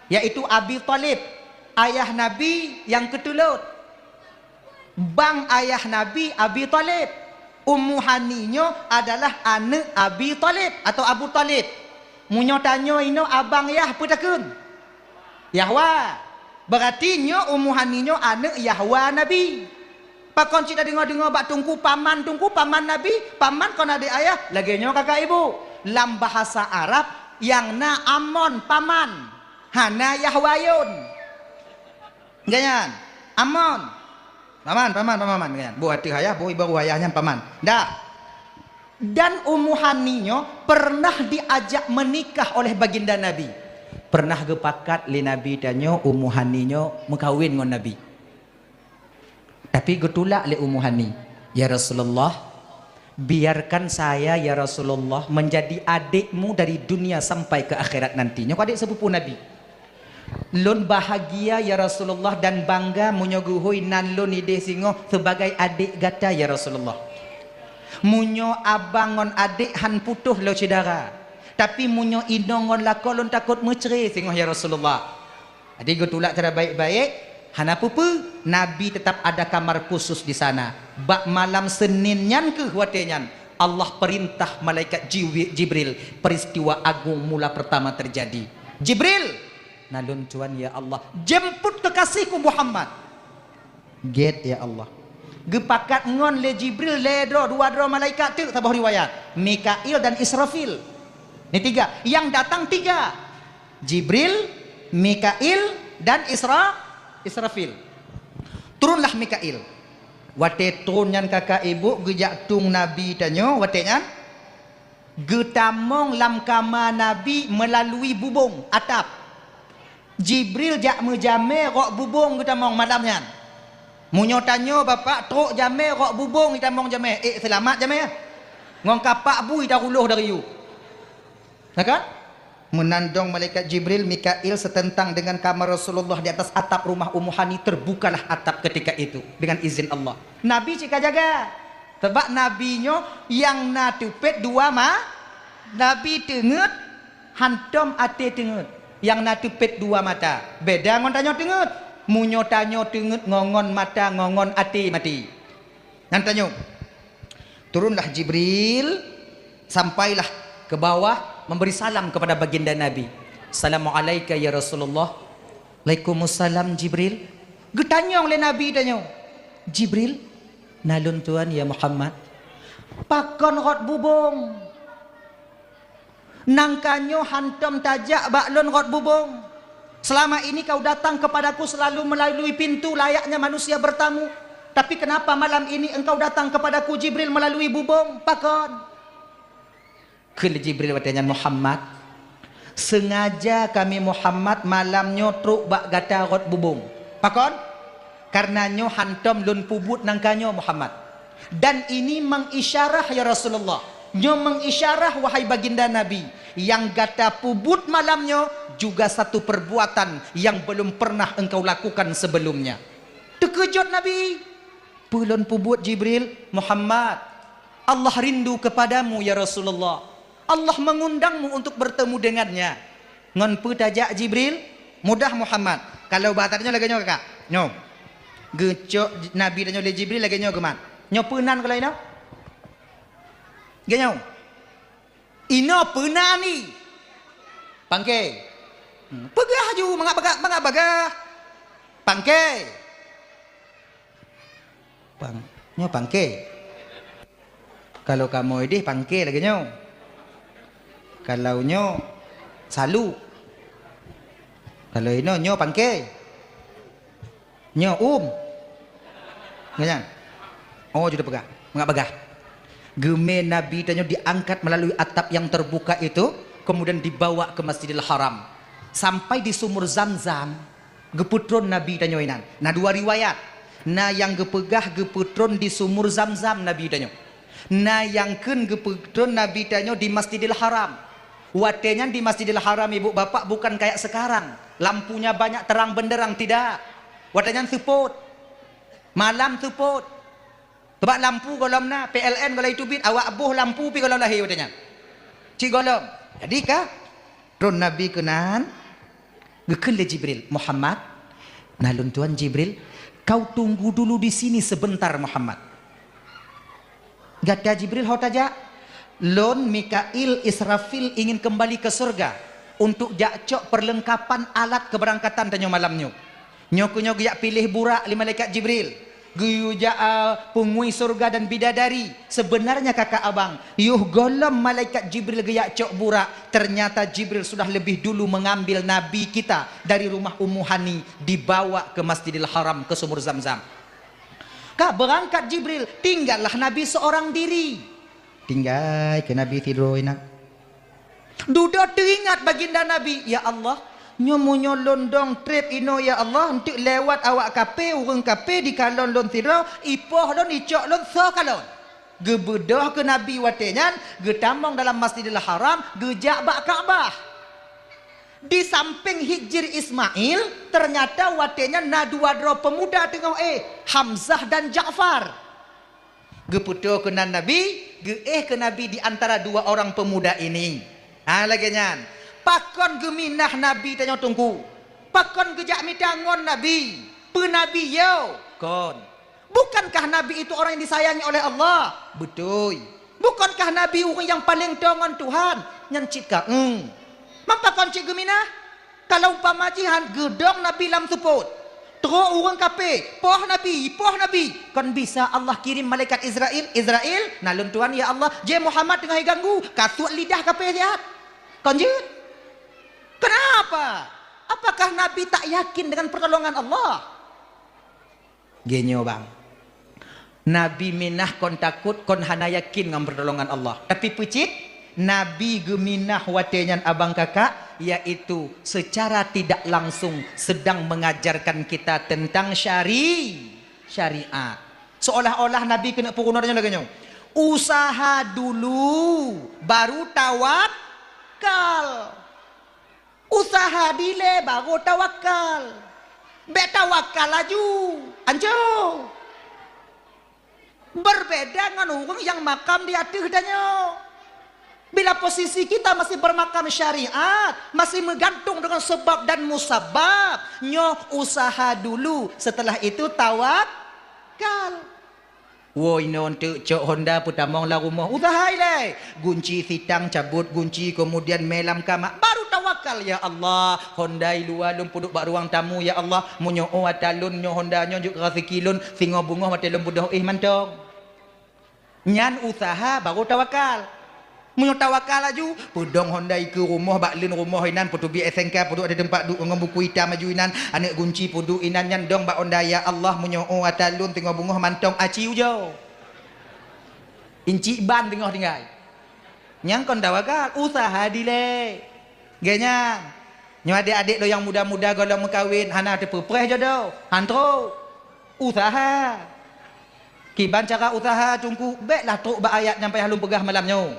S1: yaitu Abi Talib, ayah Nabi yang ketulut. Bang ayah Nabi Abi Talib. Ummu Haninyo adalah anak Abi Talib atau Abu Talib. Munyo tanyo ino abang yah putakun Yahwa. Berarti nyo Ummu Haninyo anak Yahwa Nabi. Pakon cita dengar-dengar bak tungku paman Nabi, paman kon adik ayah, lagi nyo kakak ibu. Lam bahasa Arab yang na amon paman hana yahwayun ganyan amon paman ganyan buat ayah bu ibu ayahnya paman dah. Dan Ummu Haninyo pernah diajak menikah oleh baginda Nabi, pernah gepakat li Nabi danyo Ummu Haninyo mengkawin dengan Nabi, tapi getulak li Ummu Hani, ya Rasulullah biarkan saya ya Rasulullah menjadi adikmu dari dunia sampai ke akhirat nantinya. Kau adik sepupu Nabi. Lun bahagia ya Rasulullah dan bangga munyoguhui nan lun ide singo sebagai adik gata ya Rasulullah. Munyo abangon adik han putuh lo cidara. Tapi munyo inongon lakolon takut meceri singo ya Rasulullah. Adik gotulak cara baik-baik. Hana pupu, Nabi tetap ada kamar khusus di sana. Bak malam Senin nyan ke watenyan Allah perintah malaikat Jibril, peristiwa agung mula pertama terjadi. Jibril, nalun cuan ya Allah, jemput kekasihku Muhammad. Get ya Allah. Gepakat ngon le Jibril ledro dua malaikat tu tabah riwayat. Mikail dan Israfil. Ini tiga. Yang datang tiga. Jibril, Mikail dan Israfil. Turunlah Mikail. Wate turunyan kakak ibu gejak tung Nabi tanyo watenyan getamong lam kama Nabi melalui bubung atap. Jibril jak mejame rok bubung getamong malamnya. Munyo tanyo bapak truk jame rok bubung getamong jame. Selamat jame ya. Ngong kapak bui dah ruluh dari you. Nah kan? Menandong malaikat Jibril, Mikail setentang dengan kamar Rasulullah di atas atap rumah Ummu Hani. Terbukalah atap ketika itu dengan izin Allah. Nabi cika jaga sebab nabinya yang natupet dua Nabi tengut hantom ate tengut yang natupet dua mata beda ngon tanyo tengut munyo tanyo tengut ngongon mata ngongon ate mati nantanyo. Turunlah Jibril sampailah ke bawah memberi salam kepada baginda Nabi. Assalamualaikum ya Rasulullah. Waalaikumsalam Jibril. Getanyong le Nabi tanyo. Jibril, nalun tuan ya Muhammad. Pakon rot bubung. Nangkanyo hantam tajak baklon rot bubung. Selama ini kau datang kepadaku selalu melalui pintu layaknya manusia bertamu. Tapi kenapa malam ini engkau datang kepadaku Jibril melalui bubung? Pakon. Kele Jibril watanya Muhammad, sengaja kami Muhammad malam nyotruk bak gata rot bubung. Pakon? Karena nyo hantom lun pubut nangkanyo Muhammad. Dan ini mengisyarah ya Rasulullah. Nyo mengisyarah wahai baginda Nabi. Yang gata pubut malamnya juga satu perbuatan yang belum pernah engkau lakukan sebelumnya. Terkejut Nabi. Pulun pubut Jibril, Muhammad, Allah rindu kepadamu ya Rasulullah. Allah mengundangmu untuk bertemu dengannya. Ngon putajak Jibril, mudah Muhammad. Kalau batarnya lagi nyo kakak. Nyo. Gecok Nabi dan oleh Jibril lagi nyo keman. Nyo penan kalau ino. Genyo. Ino penan ni. Pangke. Pegah ju mangabagah. Pangke. Nyo pangke. Kalau kamu ini pangke lagi nyo. Kalau nyo salu. Kalau ino nyo pangke. Nyo ganyan. Oh sudah pegah. Mengabagah. Geme Nabi tanya diangkat melalui atap yang terbuka itu, kemudian dibawa ke Masjidil Haram. Sampai di sumur Zamzam, geputron Nabi tanya inan. Nah dua riwayat. Nah yang gepegah geputron di sumur Zamzam Nabi tanya. Nah yang ken geputron Nabi tanya di Masjidil Haram. Watenya di Masjidil Haram ibu bapak bukan kayak sekarang. Lampunya banyak terang benderang, tidak. Watenya support. Malam support. Sebab lampu golom na PLN kalau itu bit awak abuh lampu pi kalau lahir watenya. Ci golom. Jadi kah ron Nabi kenan gekel Jibril, Muhammad, nalun tuan Jibril, kau tunggu dulu di sini sebentar Muhammad. Gata Jibril hotaja, lon Mikail Israfil ingin kembali ke surga untuk jakcok perlengkapan alat keberangkatan tanyo malamnya. Nyok yak pilih burak li malaikat Jibril. Guyu pungui surga dan bidadari. Sebenarnya kakak abang, yuh golem malaikat Jibril geyak cok burak. Ternyata Jibril sudah lebih dulu mengambil Nabi kita dari rumah Ummu Hani, dibawa ke Masjidil Haram, ke sumur Zamzam. Kak berangkat Jibril, tinggallah Nabi seorang diri. Tinggal ke Nabi tidur enak. Duda teringat baginda Nabi, ya Allah, nyomunyo londong trip ino ya Allah untuk lewat awak kape urang kape di kalon lon tidur ipoh lon icok lon so kalon. Gebedah ke Nabi watenyan, getamong dalam Masjidil Haram, gejak bak Ka'bah. Di samping Hijr Ismail, ternyata watenyan na dua pemuda tengah Hamzah dan Ja'far. Geputuh ke Nabi, ke Nabi di antara dua orang pemuda ini. Lagi nyan. Pakon geminah Nabi tanya tunggu. Pakon gejak mitangon Nabi. Penabi yo. Kon. Bukankah Nabi itu orang yang disayangi oleh Allah? Betul. Bukankah Nabi orang yang paling tongon Tuhan? Nyancit ka. Mampakon cik geminah. Kalau umpama jihan gedong Nabi lam tuput. Terus orang kape, poh Nabi. Kon bisa Allah kirim malaikat Israel, nalun Tuhan ya Allah, je Muhammad tengah ganggu, kasut lidah kape lihat. Kon je? Kenapa? Apakah Nabi tak yakin dengan pertolongan Allah? Genyo bang. Nabi minah kon takut, kon hana yakin dengan pertolongan Allah. Tapi pucit, Nabi geminah watenyan abang kakak, yaitu secara tidak langsung sedang mengajarkan kita tentang syariat. Seolah-olah Nabi kena purunarnya lagi nyong. Usaha dulu baru tawakal. Usaha dile baru tawakal. Betawakal laju. Anjo. Berbeda dengan orang yang makam di atas danyo. Bila posisi kita masih bermakam syariat, masih bergantung dengan sebab dan musabab, nyo usaha dulu, setelah itu tawakal. Woi non tu cok Honda putamong lah rumah, usaha ile, gunci sitang cabut gunci, kemudian melam kamar, baru tawakal ya Allah. Honda luar lum puduk bak ruang tamu ya Allah, munyo atalun nyo Honda nyo juk rafikilun, singo bunga matelum budoh mantong. Nyan usaha baru tawakal. Munyo tawakal laju pudong Honda ke rumah baklin rumah inan putu bi SNK putu ada tempat duk ngom buku hitam maju inan anak gunci putu inan nyan dong bak Honda ya Allah munyo atalun tengah bunga mantong aci ujo inci ban tengah tinggal nyang kon tawakal usaha dile genya nyo adik-adik do yang muda-muda golong kawin hana te pepreh jodoh antro usaha Kiban cara usaha tungku baiklah tok ba ayat sampai halum pegah malamnya.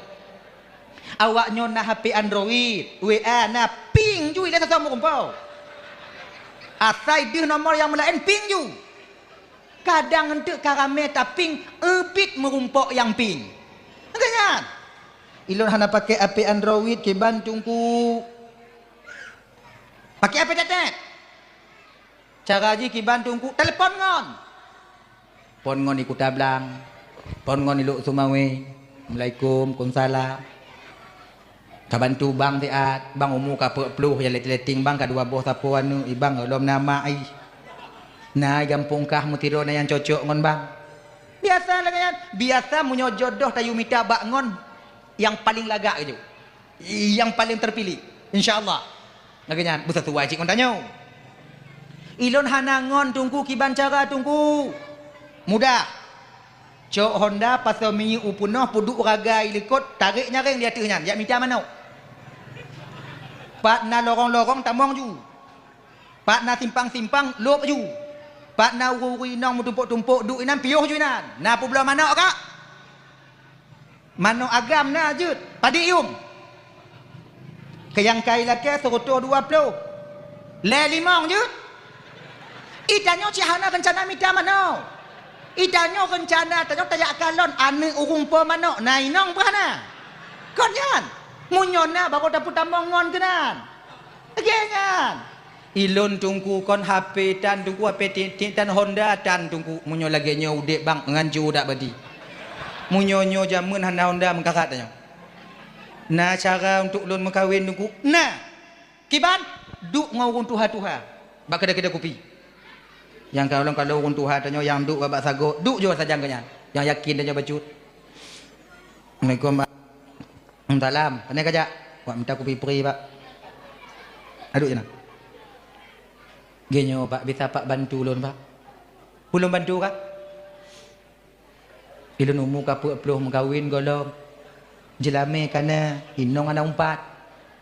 S1: Awaknya na HP Android, WA na ping ju ila sama kumpau. Asai dia nomor yang lain ping ju. Kadang entuk karame ta ping epit merumpok yang ping. Kan? Ilon hana pakai HP Android kiban tungku. Pakai HP tetet. Cara ji kiban tungku telepon ngon. Pon ngon ikut tablang. Pon ngon iluk sumawe. Assalamualaikum, Waalaikumsalam. Kabantu bang tiat, bang umu ka peluh ya leting bang ka dua boh tapo anu ibang lom nama ai. Nah gampung kah mutiro na yang cocok ngon bang. Biasa lah kan. Biasa munyo jodoh tayu mita bak ngon yang paling lagak gitu. Yang paling terpilih. Insyaallah. Lagian buta tu wajib ngon tanyo. Ilon hanangon tungku kiban cara tungku. Mudah. Cok Honda pasal mingi upunoh puduk ragai likut tarik nyaring dia tuhnyan. Ya minta mana? Pak na lorong-lorong tamong ju. Pak na simpang-simpang lop ju. Pak na wuri nong tumpuk-tumpuk duk inan piuh ju inan. Na publa mana kak? Mano agam na jut. Padi yum. Kayang kai lake seroto 20. Le limong jut. Idanyo cihana rencana minta mana? Idanyo rencana tanyo tayak kalon ane urumpa mana? Na inong berana. Kon yan. Munyona baru dapat tambang ngon kenan. Agengan. Ilon tungku kon HP dan tungku HP dan Honda dan tungku munyo lagi nyo udek bang nganju dak badi. Munyo jamun hana Honda mengkakat tanyo. Nah cara untuk lon mengkawin tungku. Nah. Kiban duk ngawun tuha-tuha. Bak keda-keda kopi. Yang kalau urun tuha tanyo yang duk babak sago, duk jo saja kenyan. Yang yakin tanyo bacut. Assalamualaikum. Salam, pandai kajak. Wak minta kopi peri pak. Aduk je nak. Genyo pak, bisa pak bantu lon pak. Belum bantu kah? Ilun umur kapuk peluh mengkawin golong. Jelame kana inong anak umpat.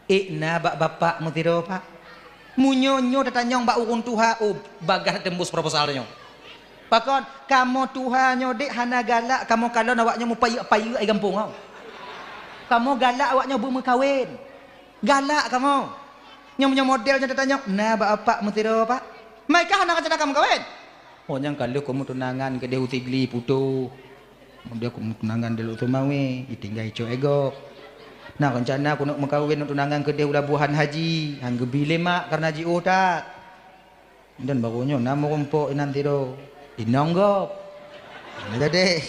S1: Ikna bak bapak mutiro pak. Munyonyo datanyong bak urun tuha bagah tembus proposalnya. Pakon kamu tuhanyo dek hana galak kamu kalau awaknya mau payu ai gampung kau. Kamu galak awaknya belum kawin. Galak kamu. Nyonya modelnya datanya, nah bapak mutiro pak. Mereka anak anak kamu kawin. Oh yang kalau kamu tunangan ke dehu tigli putu. Dia kamu tunangan dulu tumawe, ditinggal ijo ego. Nah rencana aku nak mengkawin tunangan ke dehu labuhan haji, hang gebile mak karena haji otak. Dan barunya nama rumpuk nanti do. Inonggop. Jadi.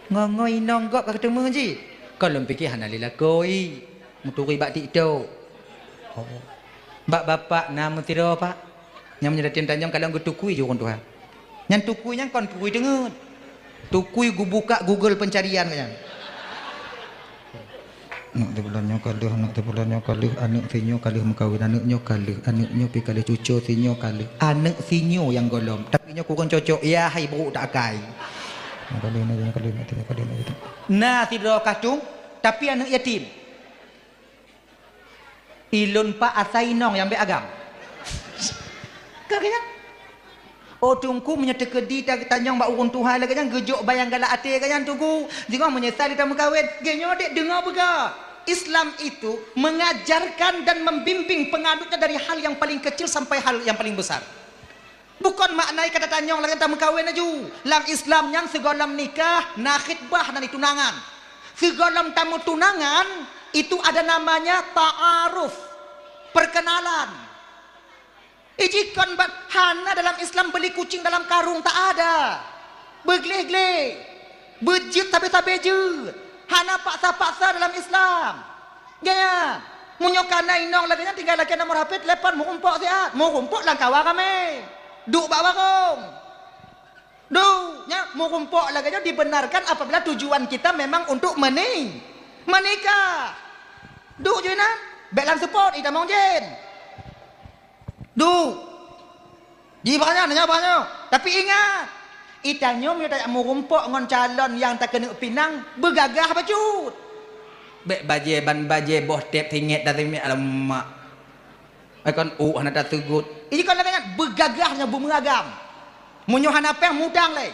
S1: Ngongoi nonggok ketemu ji. Kalau pikir hana lila koi. Muturi bak tiktok. Oh. Bak bapak nama tiro pak. Yang menyedatin tanjang kalau getukui je orang Tuhan. Yang tukui yang kon tukui dengar. Tukui gu buka Google pencarian kan. Nak tebulannya kalih, anak tebulannya kalih, anak sinyo kalih mengkawin, anaknya kalih, anaknya pi kalih cucu sinyo kalih. Anak sinyo yang golom. Tapi nyo kurang cocok. Ya hai buruk tak kai. Nah tidak kadung tapi anak yatim ilun pak asainong yang be agam kakaknya oh tungku menyetek kedi tanyang mbak urun Tuhan lagi yang gejok bayang galak ate kan tunggu jangan menyesal kita mengkawin genyo dek dengar bega Islam itu mengajarkan dan membimbing penganutnya dari hal yang paling kecil sampai hal yang paling besar. Bukan maknai kata tanyong lagi tak mengkawin aja. Lang Islam yang segolam nikah, nak khitbah dan tunangan. Segolam tamu tunangan itu ada namanya ta'aruf, perkenalan. Ijikan hana dalam Islam beli kucing dalam karung tak ada. Begleh-gleh, bejit tapi je. Hana paksa-paksa dalam Islam. Gaya, munyokana inong lagi tinggal lagi nomor HP telepon mau rumpok siat, mau rumpok lang kawa kami. Duk bak warung. Duk, nya mau rumpok lagi dibenarkan apabila tujuan kita memang untuk menikah. Duk je na, belan support ita mong jen. Duk. Di banyak nanya banyak. Tapi ingat, itanyo mau rumpok ngon calon yang tak kena pinang bergagah bacut. Bek baje ban baje boh tep tingit dari mi alamak. Akan anak tak tegut. Ini kan lagi bergagahnya bu mengagam. Munyo hanapeng mudang le.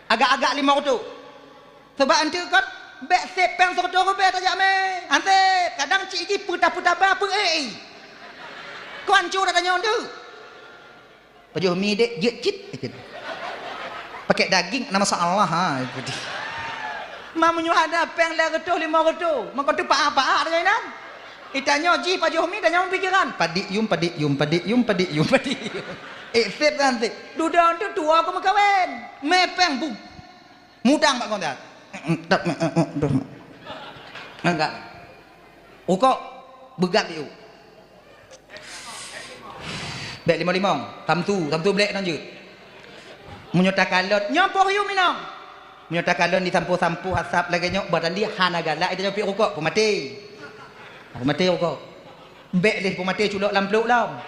S1: Agak-agak 500. Sebab ante kan bek sep peng 100 rupiah tajak me. Ante kadang cik ji putar-putar apa Kau hancur dah tanya tu. Pajuh mi dek jit. Pakai daging nama masalah ha. Mamunyo hanapeng le 500. Maka tu apa-apa dah nan. Itanya ji pajuh mi dah nyam pikiran. Padik yum. Sep nanti. Duda tu tua aku makawin. Mepeng bum. Mudang pak kontak. Enggak. Kok begat you. Bek 55. Tamtu blek nang je. Menyota kalon. Nyopoh you minang. Menyota kalon di sampu hasap lagi nyok badan dia hana galak itu nyopi rokok pemati. Pemati rokok. Bek leh pemati culok lampluk lam.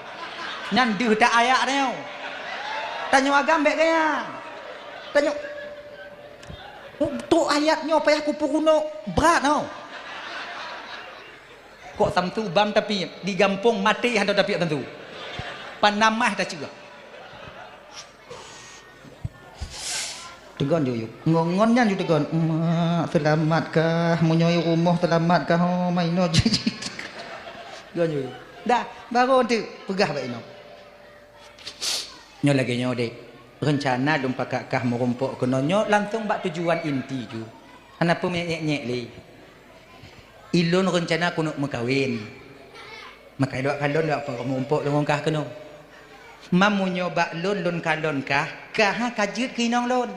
S1: Nan deh tak ayak dia. Tanya agam bek kaya. Tanya tu ayatnya payah kupu kuno berat no. Kok samtu bam tapi digampung mati hendak tapi tentu. Panamah dah juga. Tegon yo. Ngongonnya juga tegon. Selamatkah menyoi rumah selamatkah oh maino. Tegon yo. Dah baru tu pegah baik no. Nyo lagi nyo dek. Rencana dum pakakah merumpuk kenonyo langsung bak tujuan inti ju. Kenapa nyek-nyek li? Ilun rencana kuno mekawin. Makai doak kalon doak merumpuk dengan kah keno. Mamunyo bak lun kalon kah kajut kinong lun.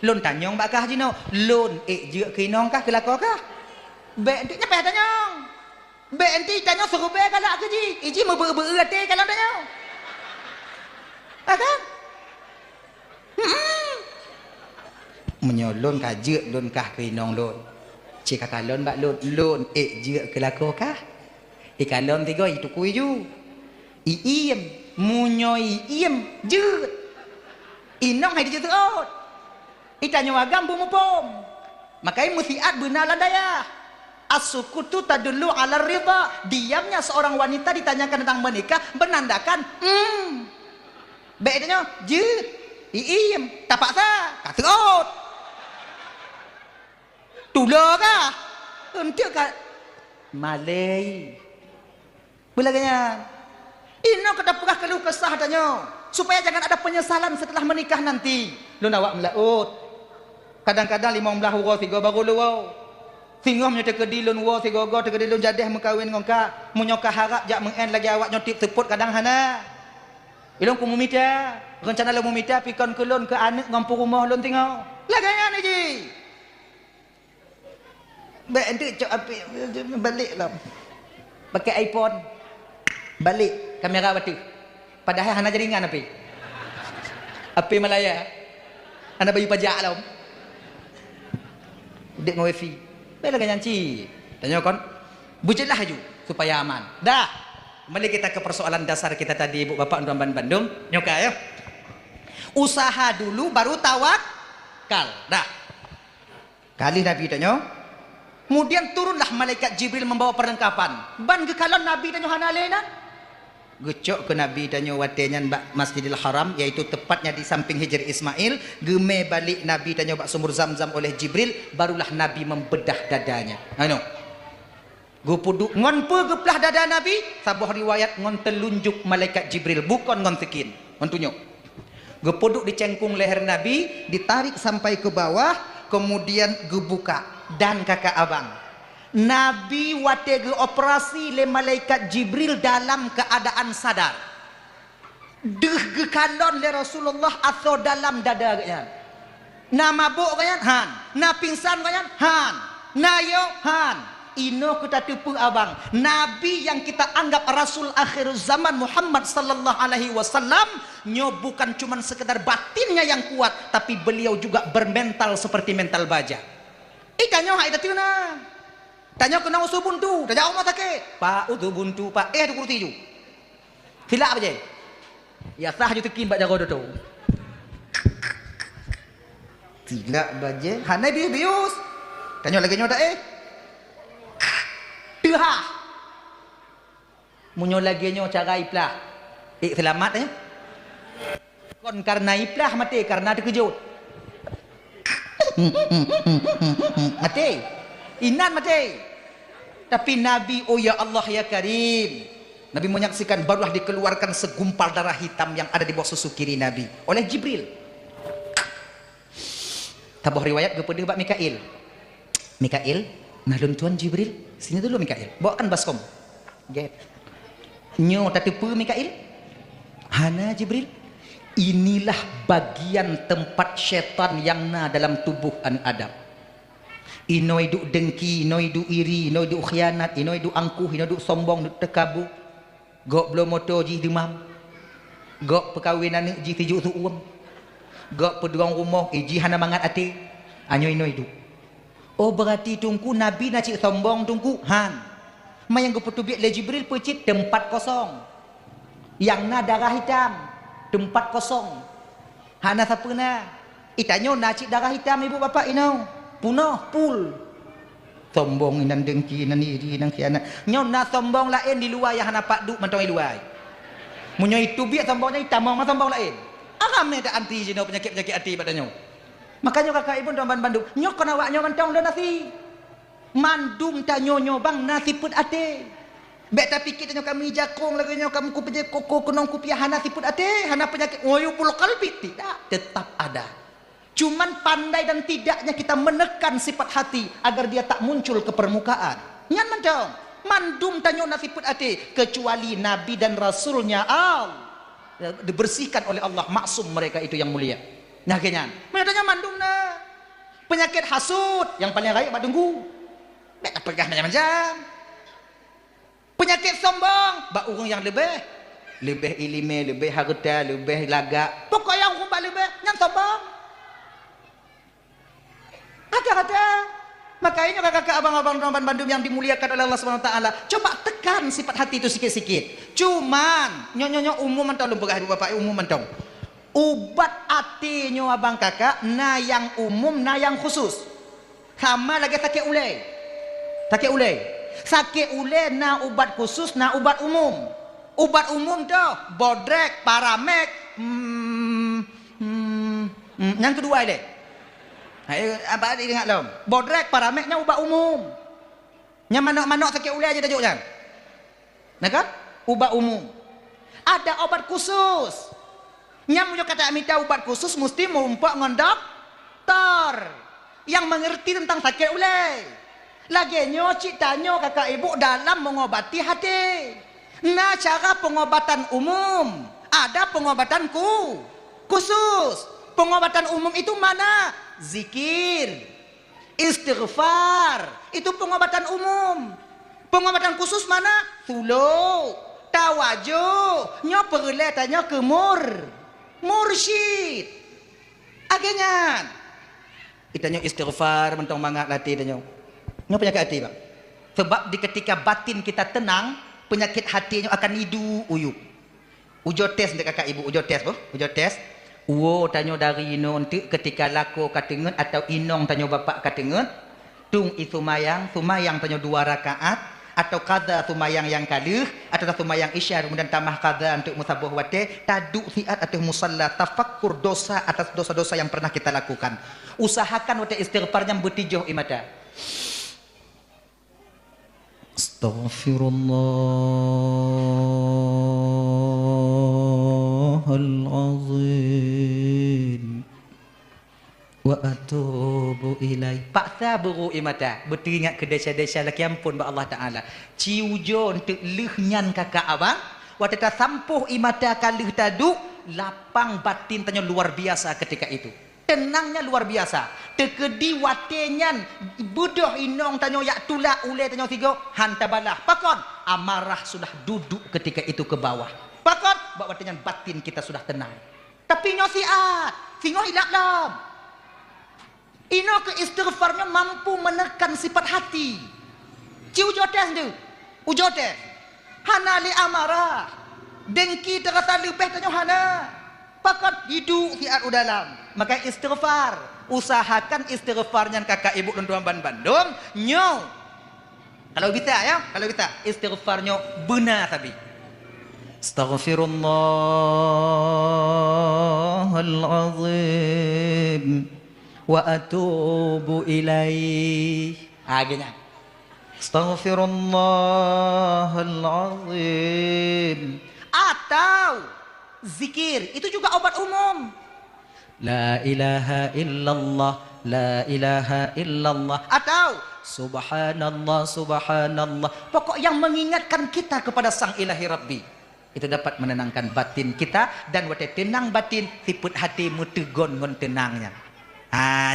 S1: Lun tanyong bak kah jino. Lun je kinong kah kelako kah? Be entik nyapa tanyong. Be entik tanyong suruh be galak ke ji. Iji mau ber-ber-ber kalon tanyong. Kan? Menyolon kajut lon kah kinong lon. Cik kalon bak lon je kelako kah? Kalon tiga itu kui ju. Iem munyo iem je. Inong hai dia terot. Itanya wagam bumupom. Makai musiat benalan daya. As-sukutu tadullu ala ridha. Diamnya seorang wanita ditanyakan tentang menikah menandakan bedanya je. Iem tapak sa katerot. Tula kah? Untuk kah? Malay. Belaganya. Ino kedapurah keluh kesah tanya. Supaya jangan ada penyesalan setelah menikah nanti. Lu nawak melaut. Kadang-kadang 15 huruf 3 baru lu wow. Singoh menyata kedilun wow 3 go kedilun jadah mengkawin ngongka. Munyoka harap jak mengen lagi awak nyotip teput kadang hana. Ilong ku mumita. Rencana lu mumita pikon kelon ke anak ngampu rumah lon tengok. Laganya ni ji. Baik nanti cok api balik lah. Pakai iPhone. Balik kamera batu. Padahal hana jaringan api. Api Malaya. Hana bagi pajak lah. Dek ngau wifi. Baiklah kan nyanci. Tanya kon. Bujelah ju supaya aman. Dah. Kembali kita ke persoalan dasar kita tadi Ibu Bapak Tuan Bandung. Nyoka ya. Usaha dulu baru tawakal. Dah. Kali Nabi tanya. Kemudian turunlah malaikat Jibril membawa perlengkapan. Ban ke kalon Nabi tanya hanalena. Gecok ke Nabi tanya watenyan bak Masjidil Haram yaitu tepatnya di samping Hijr Ismail. Geme balik Nabi tanya bak sumur Zam-Zam oleh Jibril, barulah Nabi membedah dadanya. Anu. Gu puduk ngon pe geplah dada Nabi, sabuh riwayat ngon telunjuk malaikat Jibril bukan ngon tekin. Ngon tunjuk. Gu puduk dicengkung leher Nabi, ditarik sampai ke bawah, kemudian gebuka. Dan kakak abang Nabi watege operasi le malaikat Jibril dalam keadaan sadar. Deh ge kalon le Rasulullah atau dalam dada kaya. Na mabuk kaya han, na pingsan kaya han, na yo han. Ino kita tipu abang. Nabi yang kita anggap Rasul akhir zaman Muhammad sallallahu alaihi wasallam nyo bukan cuma sekedar batinnya yang kuat, tapi beliau juga bermental seperti mental baja. Tanya hai tadi na. Tanya kena usul buntu, tanya rumah sakit. Pak usul buntu pak. Tu kurti ju. Silap aja. Ya sah ju tekin bak jago tu. Silap baje. Hanai bius. Tanya lagi nyoda Tuha. Munyo lagi nyo cara iplah. Selamat Kon karena iplah mati karena terkejut. Mati. Inan mati. Tapi Nabi, oh ya Allah ya Karim, Nabi menyaksikan barulah dikeluarkan segumpal darah hitam yang ada di bawah susu kiri Nabi oleh Jibril. Tabuh riwayat kepada Mbak Mikail. Mikail, nalun tuan Jibril, sini dulu Mikail. Bawakan baskom. Get. Nyo tatepu Mikail. Hana Jibril. Inilah bagian tempat syaitan yang na dalam tubuh an Adam. Inoi duk dengki, inoi duk iri, inoi duk khianat, inoi duk angkuh, inoi duk sombong, duk tekabu. Gok belum motor ji demam. Gok perkahwinan ji tijuk tu uam. Gok peduang rumah ji hana mangat ati. Anyo inoi duk. Oh berarti tungku Nabi nak cik sombong tungku han. Mayang go petubiak le Jibril pecit tempat kosong. Yang na darah hitam. Tempat kosong. Hana siapa na? Itanyo nacik darah hitam ibu bapa ino. Punah pul. Sombong inan dengki inan iri inan khianat. Nyo na sombong lain di luar yang hana pak duk mentong di luar. Munyo itu biak sombongnya hitam mah sombong lain. Aramnya tak anti jino penyakit-penyakit hati badannya. Makanya kakak ibu tuan bandung. Nyo kena waknyo mentong dah nasi. Mandum ta nyo bang nasi put ate. Bek tapi kita nyo kami jakong lagi nyo kamu ku peje koko kunong ku pia hana siput ate, hana penyakit ngoyo pulau kalbi tidak, tetap ada. Cuman pandai dan tidaknya kita menekan sifat hati agar dia tak muncul ke permukaan. Nyan mandong, mandum tanyo na siput ate kecuali nabi dan rasulnya dibersihkan oleh Allah, maksum mereka itu yang mulia. Nah kenyan, menanya mandum na penyakit hasud yang paling raya mak tunggu. Bek pegah macam-macam. Penyakit sombong, bak urang yang lebih ilmu, lebih harta, lebih lagak. Pokoknya urang bak lebih, yang sombong. Ada. Makanya kakak abang-abang Ramban Bandung yang dimuliakan oleh Allah Subhanahu Wa Taala, coba tekan sifat hati itu sikit-sikit. Cuman, nyonya umum mentong lu pegah bapak umum mentong. Ubat hati nyo abang kakak, na yang umum, na yang khusus. Sama lagi sakit ulai. Sakit ulai. Sakit ule na ubat khusus na ubat umum. Ubat umum tu bodrek, paramek, yang kedua ile. Apa ada ingat lom? Bodrek, parameknya ubat umum. Yang manok-manok sakit ule aja tajuk kan? Nah kan? Ubat umum. Ada obat khusus. Yang punya kata minta ubat khusus mesti mumpuk ngon dokter yang mengerti tentang sakit ule. Lagi cik tanya kakak ibu dalam mengobati hati. Nah cara pengobatan umum, ada pengobatan khusus. Pengobatan umum itu mana? Zikir, istighfar, itu pengobatan umum. Pengobatan khusus mana? Sulu, tawajuh, nyo perle tanya ke mursyid. Akhirnya kita nyo istighfar mentong mangat latih tanya. Nyo penyakit hati bang. Sebab di ketika batin kita tenang, penyakit hatinya akan idu uyup. Ujo tes dek kakak ibu, ujo tes boh, ujo tes. Uwo tanyo dari inon tu ketika lako katengen atau inong tanyo bapak katengen, tung isumayang, sumayang tanyo 2 rakaat atau qada sumayang yang kalih atau sumayang isya kemudian tambah qada untuk musabah wate, taduk siat atau musalla tafakkur dosa atas dosa-dosa yang pernah kita lakukan. Usahakan wate istighfarnya bertijuh imata. Astaghfirullahalazim wa atubu ilaih. Paksa buru imata berteringat ke desa-desa laki ampun ba Allah Taala. Ciujo untuk lehnyan kakak abang waktu ta sampuh imata kalih tadu lapang batin tanya luar biasa ketika itu. Tenangnya luar biasa. Tekedi watenyan budoh inong tanyo yak tulak ule tanyo tiga hantabalah. Pakon amarah sudah duduk ketika itu ke bawah. Pakon bak watenyan batin kita sudah tenang. Tapi nyo siat, singo hilak lam. Ino ke istighfarnya mampu menekan sifat hati. Ciu jotes tu. Ujotes. Hana li amarah. Dengki terasa lebih tanyo hana. Pakat hidup siat udalam. Maka istighfar, usahakan istighfarnya kakak ibu dan tuan Bandung nyo. Kalau bisa ya, kalau bisa istighfarnya benar tapi. Astaghfirullahalazim wa atubu ilaih. Gini. Astaghfirullahalazim. Atau zikir, itu juga obat umum. La ilaha illallah, la ilaha illallah. Atau subhanallah, subhanallah. Pokok yang mengingatkan kita kepada Sang Ilahi Rabbi. Itu dapat menenangkan batin kita. Dan waktu tenang batin, siput hati mutegon ngon tenangnya.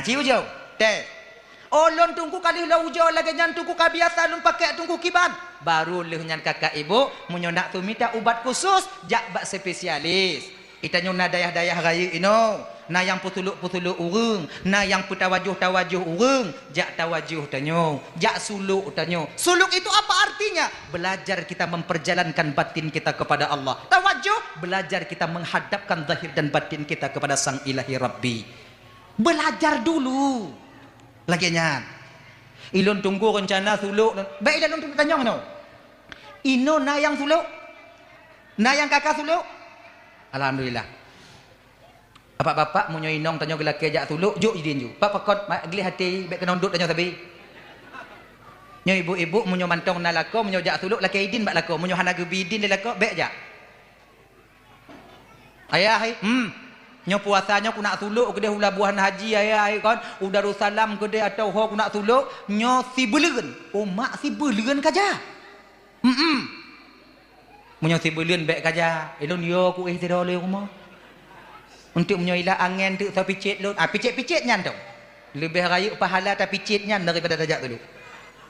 S1: Ciu jauh. Teh. Oh, lon tunggu kali lau jauh lagi nyan tunggu kabiasa lon pakai tunggu kiban. Baru leh nyan kakak ibu menyonak tu minta ubat khusus jak bak spesialis. Itanyo na dayah-dayah raya ino. Na yang putuluk-putuluk urung, na yang putawajuh-tawajuh urung, jak tawajuh tanyo, jak suluk tanyo. Suluk itu apa artinya? Belajar kita memperjalankan batin kita kepada Allah. Tawajuh, belajar kita menghadapkan zahir dan batin kita kepada Sang Ilahi Rabbi. Belajar dulu. Laginya, ilon tunggu rencana suluk. Baik ilon tunggu tanya no. Ino na yang suluk, na yang kakak suluk. Alhamdulillah. Bapak-bapak munyo inong tanyo gelake jak suluk juk idin ju. Pak pakot geli hati bek kena undut tanyo tabi. Nyo ibu-ibu munyo mantong na lako munyo jak suluk lake idin bak lako munyo hana gebi idin le lako bek jak. Ayah nyo puasanya ku nak suluk ke dia ulah buhan haji ayah kan udah salam ke dia atau ho ku nak suluk nyo si beleun. Oh mak si beleun kaja. Munyo si beleun bek kaja. Elon yo ku tido le rumah. Untuk menyoilah angin tu tapi picit lu. Picit-picit nyan tu. Lebih raya pahala tapi picit nyan daripada dajak tu.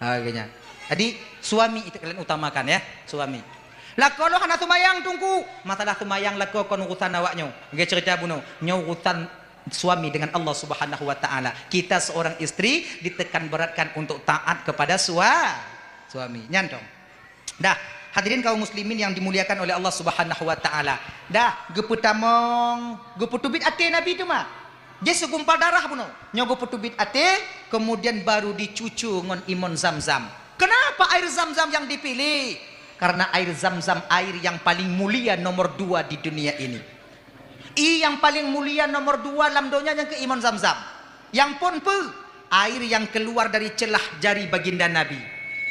S1: Kayaknya. Jadi suami itu kalian utamakan ya, suami. Lah kalau hana sumayang tunggu. Masalah sumayang lah kau urusan awaknya. Nggak cerita buno. Nyo urusan suami dengan Allah Subhanahu wa taala. Kita seorang istri ditekan beratkan untuk taat kepada suami. Nyan dong. Dah. Hadirin kaum muslimin yang dimuliakan oleh Allah Subhanahu wa taala. Dah geputamong, geputubit ate Nabi tu mah. Dia segumpal darah puno. Nyo geputubit ate kemudian baru dicucu ngon imon Zamzam. Kenapa air Zamzam yang dipilih? Karena air Zamzam air yang paling mulia nomor 2 di dunia ini. Yang paling mulia nomor 2 dalam dunia yang ke imon Zamzam. Yang pun air yang keluar dari celah jari baginda Nabi.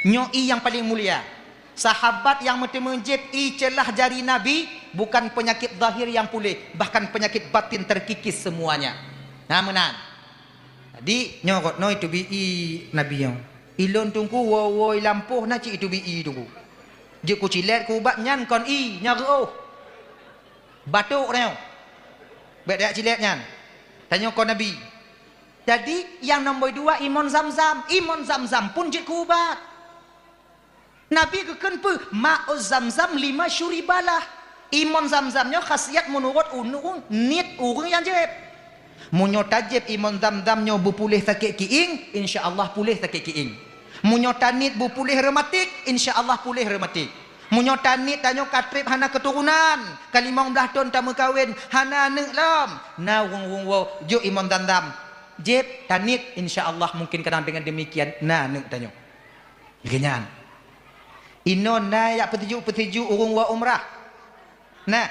S1: Nyo yang paling mulia. Sahabat yang menjep celah jari Nabi bukan penyakit zahir yang pulih, bahkan penyakit batin terkikis semuanya. Nah menan. Jadi nyokot no itu bi Nabi yang ilon tunggu wo lampuh na ci itu bi tunggu. Je ku cilet ku bat nyan kon nyaru oh. Batuk nyo. Bet dak cilet nyan. Tanya kon Nabi. Jadi yang nombor 2 imon Zamzam. Imon Zamzam pun je ku ubat. Nabi keken ma'uz Zamzam 5 syuribalah. Imon Zamzamnya khasiat menurut nit urang yang jeb. Munyo tajib imon Zamzamnya berpulih sakit kiing, insya-Allah pulih sakit kiing. Munyo tanit berpulih rematik, insya-Allah pulih rematik. Munyo tanit tanyo katrip hana keturunan, kalimong belah tahun tamu kawin hana neuk lam. Na wong jo imon Zamzam. Jeb tanit insya-Allah mungkin kadang dengan demikian na neuk tanyo. Genyan. Ino na yak petiju urung wa umrah. Nah.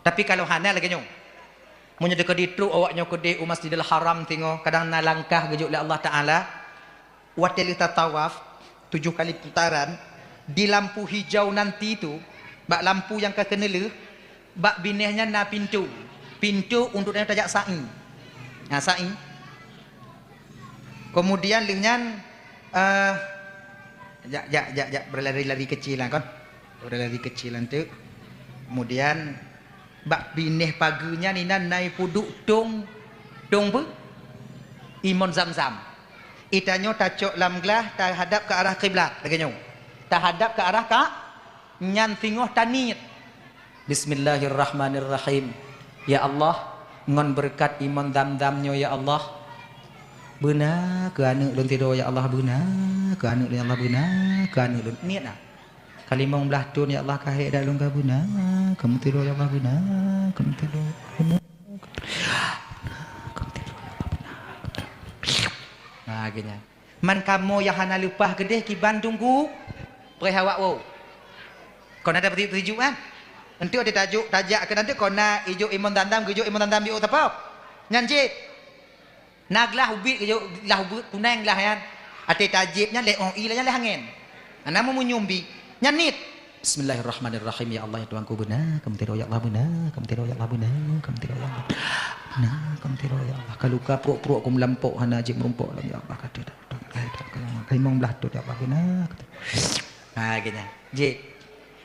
S1: Tapi kalau hana lagi nyong. Munyo dekat ditru awaknya ke di Masjidil Haram tingo kadang na langkah gejuk oleh Allah Taala. Watel tawaf 7 kali putaran di lampu hijau nanti tu, bak lampu yang kekenele, bak binehnya na pintu. Pintu untuk dia tajak sa'i. Nah, sa'i. Kemudian lingnan berlari-lari kecilan kan, berlari kecilan tu. Kemudian bak bineh paginya nina naik puduk dong pu imon Zamzam. Itanyo tacok lamglah tahadap ke arah kiblat lagi nyo. Tahadap ke arah ka nyan tingoh tanit. Bismillahirrahmanirrahim. Ya Allah, ngon berkat imon Zamzamnyo ya Allah. Benar ke anu lun tidur ya Allah, benar ke anu ya Allah, benar ke anu lun niat nah. Kalimong belah tun ya Allah kahek dak lun ka benar. Kamu tidur ya Allah benar. Kamu tidur benar. Kamu tidur ya Allah benar. Nah gini. Man kamu yang hana lupah gedeh ki Bandung ku. Prehawak wo. Kau ada petunjuk kan? Nanti ada tajuk tajak ke nanti kau nak ijo imun tandam ke ijo imun tandam biu tapau. Nyanjit. Naglah ubit ke ijo lah ubit kunang lah kan. Ate tajibnya le oi lah le angin. Ana mau menyumbi. Nyanit. Bismillahirrahmanirrahim. Ya Allah ya Tuhanku benar, kamu tiro ya Allah benar, kamu tiro ya Allah benar, kamu tiro ya Allah. Nah, kamu tiro ya Allah. Kalau ka prok-prok aku melampau hana ajib merumpok lah ya Allah kata. Kai mong belah tu ya Allah benar. Ha gini. Je.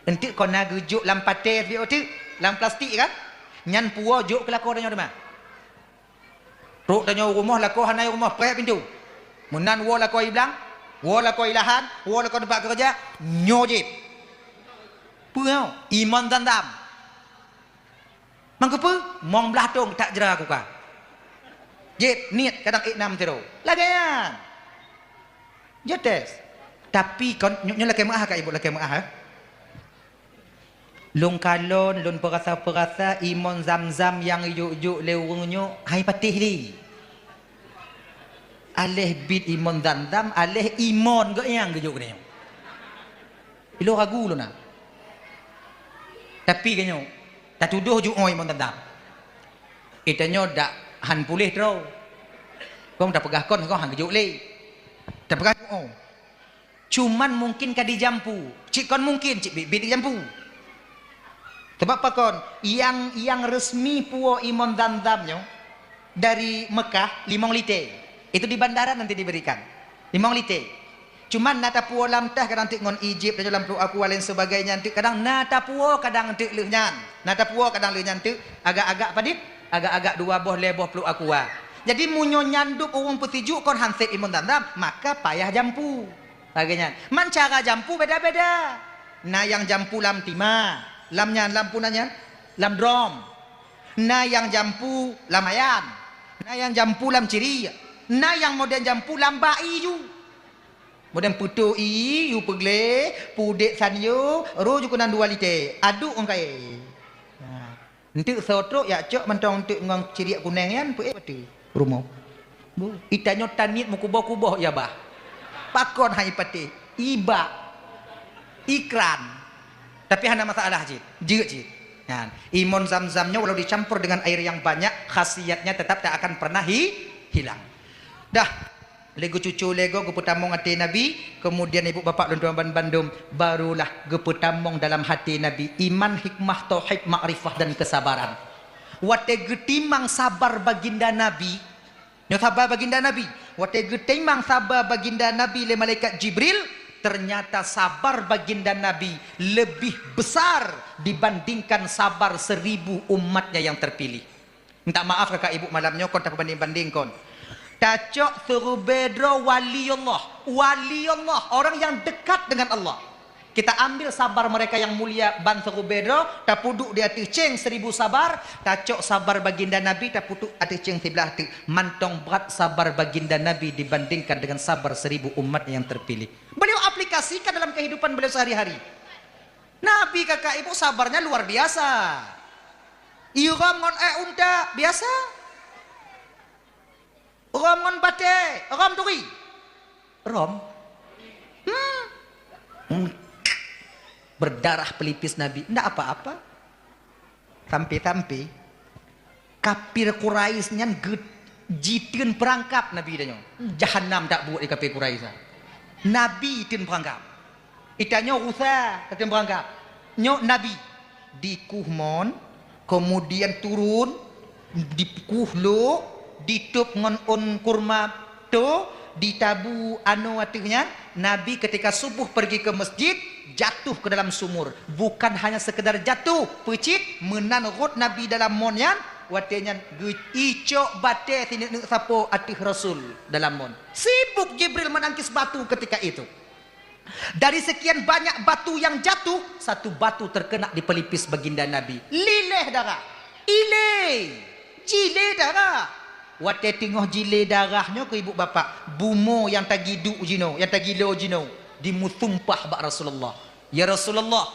S1: Nanti kau nak gujuk lam pater dia tu, lam plastik kan? Nyan puo juk ke lakor danyo demah. Rok danyo rumah lakor hanai rumah prep pintu. Munan wo lakor iblang, wo lakor ilahan, wo lakor tempat kerja, nyojip. Puau iman tandam. Mangkepe mong belah tong tak jera aku ka. Jet niat kadang iknam tiro. Lagayan. Jetes. Tapi kon nyonya lakai maah ka ibu lakai maah. Long kalon, long perasa-perasa iman zam-zam yang yuk-yuk lewungnya hai patih li. Aleh bid iman tandam, aleh iman ke yang yuk ni. Ilo ragu lo na. Tapi kanyo tak tuduh ju oi mon tandam. Itanyo dak han pulih tro. Kong tak pegah kon kong han gejuk le. Tak pegah oh. Cuman mungkin ka dijampu. Cik kon mungkin cik bibit dijampu. Sebab apa kon? Yang resmi puo imon tandamnya dari Mekah 5 liter. Itu di bandara nanti diberikan. 5 liter. Cuman nata puo lam tah kadang tik ngon Egypt dan dalam aku lain sebagainya tik kadang nata puo kadang tik lehnyan. Nata puo kadang lehnyan tik agak-agak padit, agak-agak 2 boh leboh peluk aku. Jadi munyo nyanduk urung petiju kon hanset imun tandam, maka payah jampu. Bagainya. Man cara jampu beda-beda. Nah yang jampu lam timah, lamnya lampu nanya, lam drum. Nah yang jampu lam ayan. Nah yang jampu lam ciri. Nah yang modern jampu lam bai ju. Modern putu yu pegle, pudek sanyo, ro ju kunan 2 liter. Aduk orang kai. Nanti sotrok ya cok mentong untuk ngong ciriak kuneng yan pu pati rumah. Bu, itanyo tanit mukuboh-kuboh ya bah. Pakon hai pati. Iba. Ikran. Tapi hana masalah jid. Jid. Nah, imun zam-zamnya walau dicampur dengan air yang banyak, khasiatnya tetap tak akan pernah hilang. Dah. Lego cucu lego geputamong hati Nabi, kemudian ibu bapak dan tuan Bandung barulah geputamong dalam hati Nabi iman, hikmah, tauhid, makrifah dan kesabaran. Wate getimang sabar baginda Nabi, nyo sabar baginda Nabi. Wate getimang sabar baginda Nabi le malaikat Jibril, ternyata sabar baginda Nabi lebih besar dibandingkan sabar 1000 umatnya yang terpilih. Minta maaf kakak ibu malamnya kon tak banding-banding kon. Tacok suruh bedro waliullah. Waliullah, orang yang dekat dengan Allah. Kita ambil sabar mereka yang mulia ban suruh bedro, tak puduk di hati ceng 1000 sabar. Tacok sabar baginda Nabi, tak puduk hati ceng sebelah hati. Mantong berat sabar baginda Nabi dibandingkan dengan sabar 1000 umat yang terpilih. Beliau aplikasikan dalam kehidupan beliau sehari-hari. Nabi kakak ibu sabarnya luar biasa. Iram ngon unta biasa. Rom ngon bate, rom turi. Rom. Berdarah pelipis Nabi. Ndak apa-apa. Tampi-tampi. Kafir Quraisy nyan jiteun perangkap Nabi danyo. Jahannam tak buat di kafir Quraisy. Nabi teun perangkap. Itanyo rusa teun perangkap. Nyo Nabi dikuhmon, kemudian turun dikuhlo, ditup ngon on kurma to, ditabu anu atuhnya. Nabi ketika subuh pergi ke masjid, jatuh ke dalam sumur. Bukan hanya sekedar jatuh, pecit menan rot Nabi dalam monyan, watenya icok bate tinik sapo atih Rasul dalam mon. Sibuk Jibril menangkis batu ketika itu. Dari sekian banyak batu yang jatuh, satu batu terkena di pelipis baginda Nabi. Lileh darah. Jile darah. Wate tengah jile darahnya ke ibu bapak. Bumo yang tagi du jino, yang tagi lo jino. Dimutumpah bak Rasulullah. Ya Rasulullah,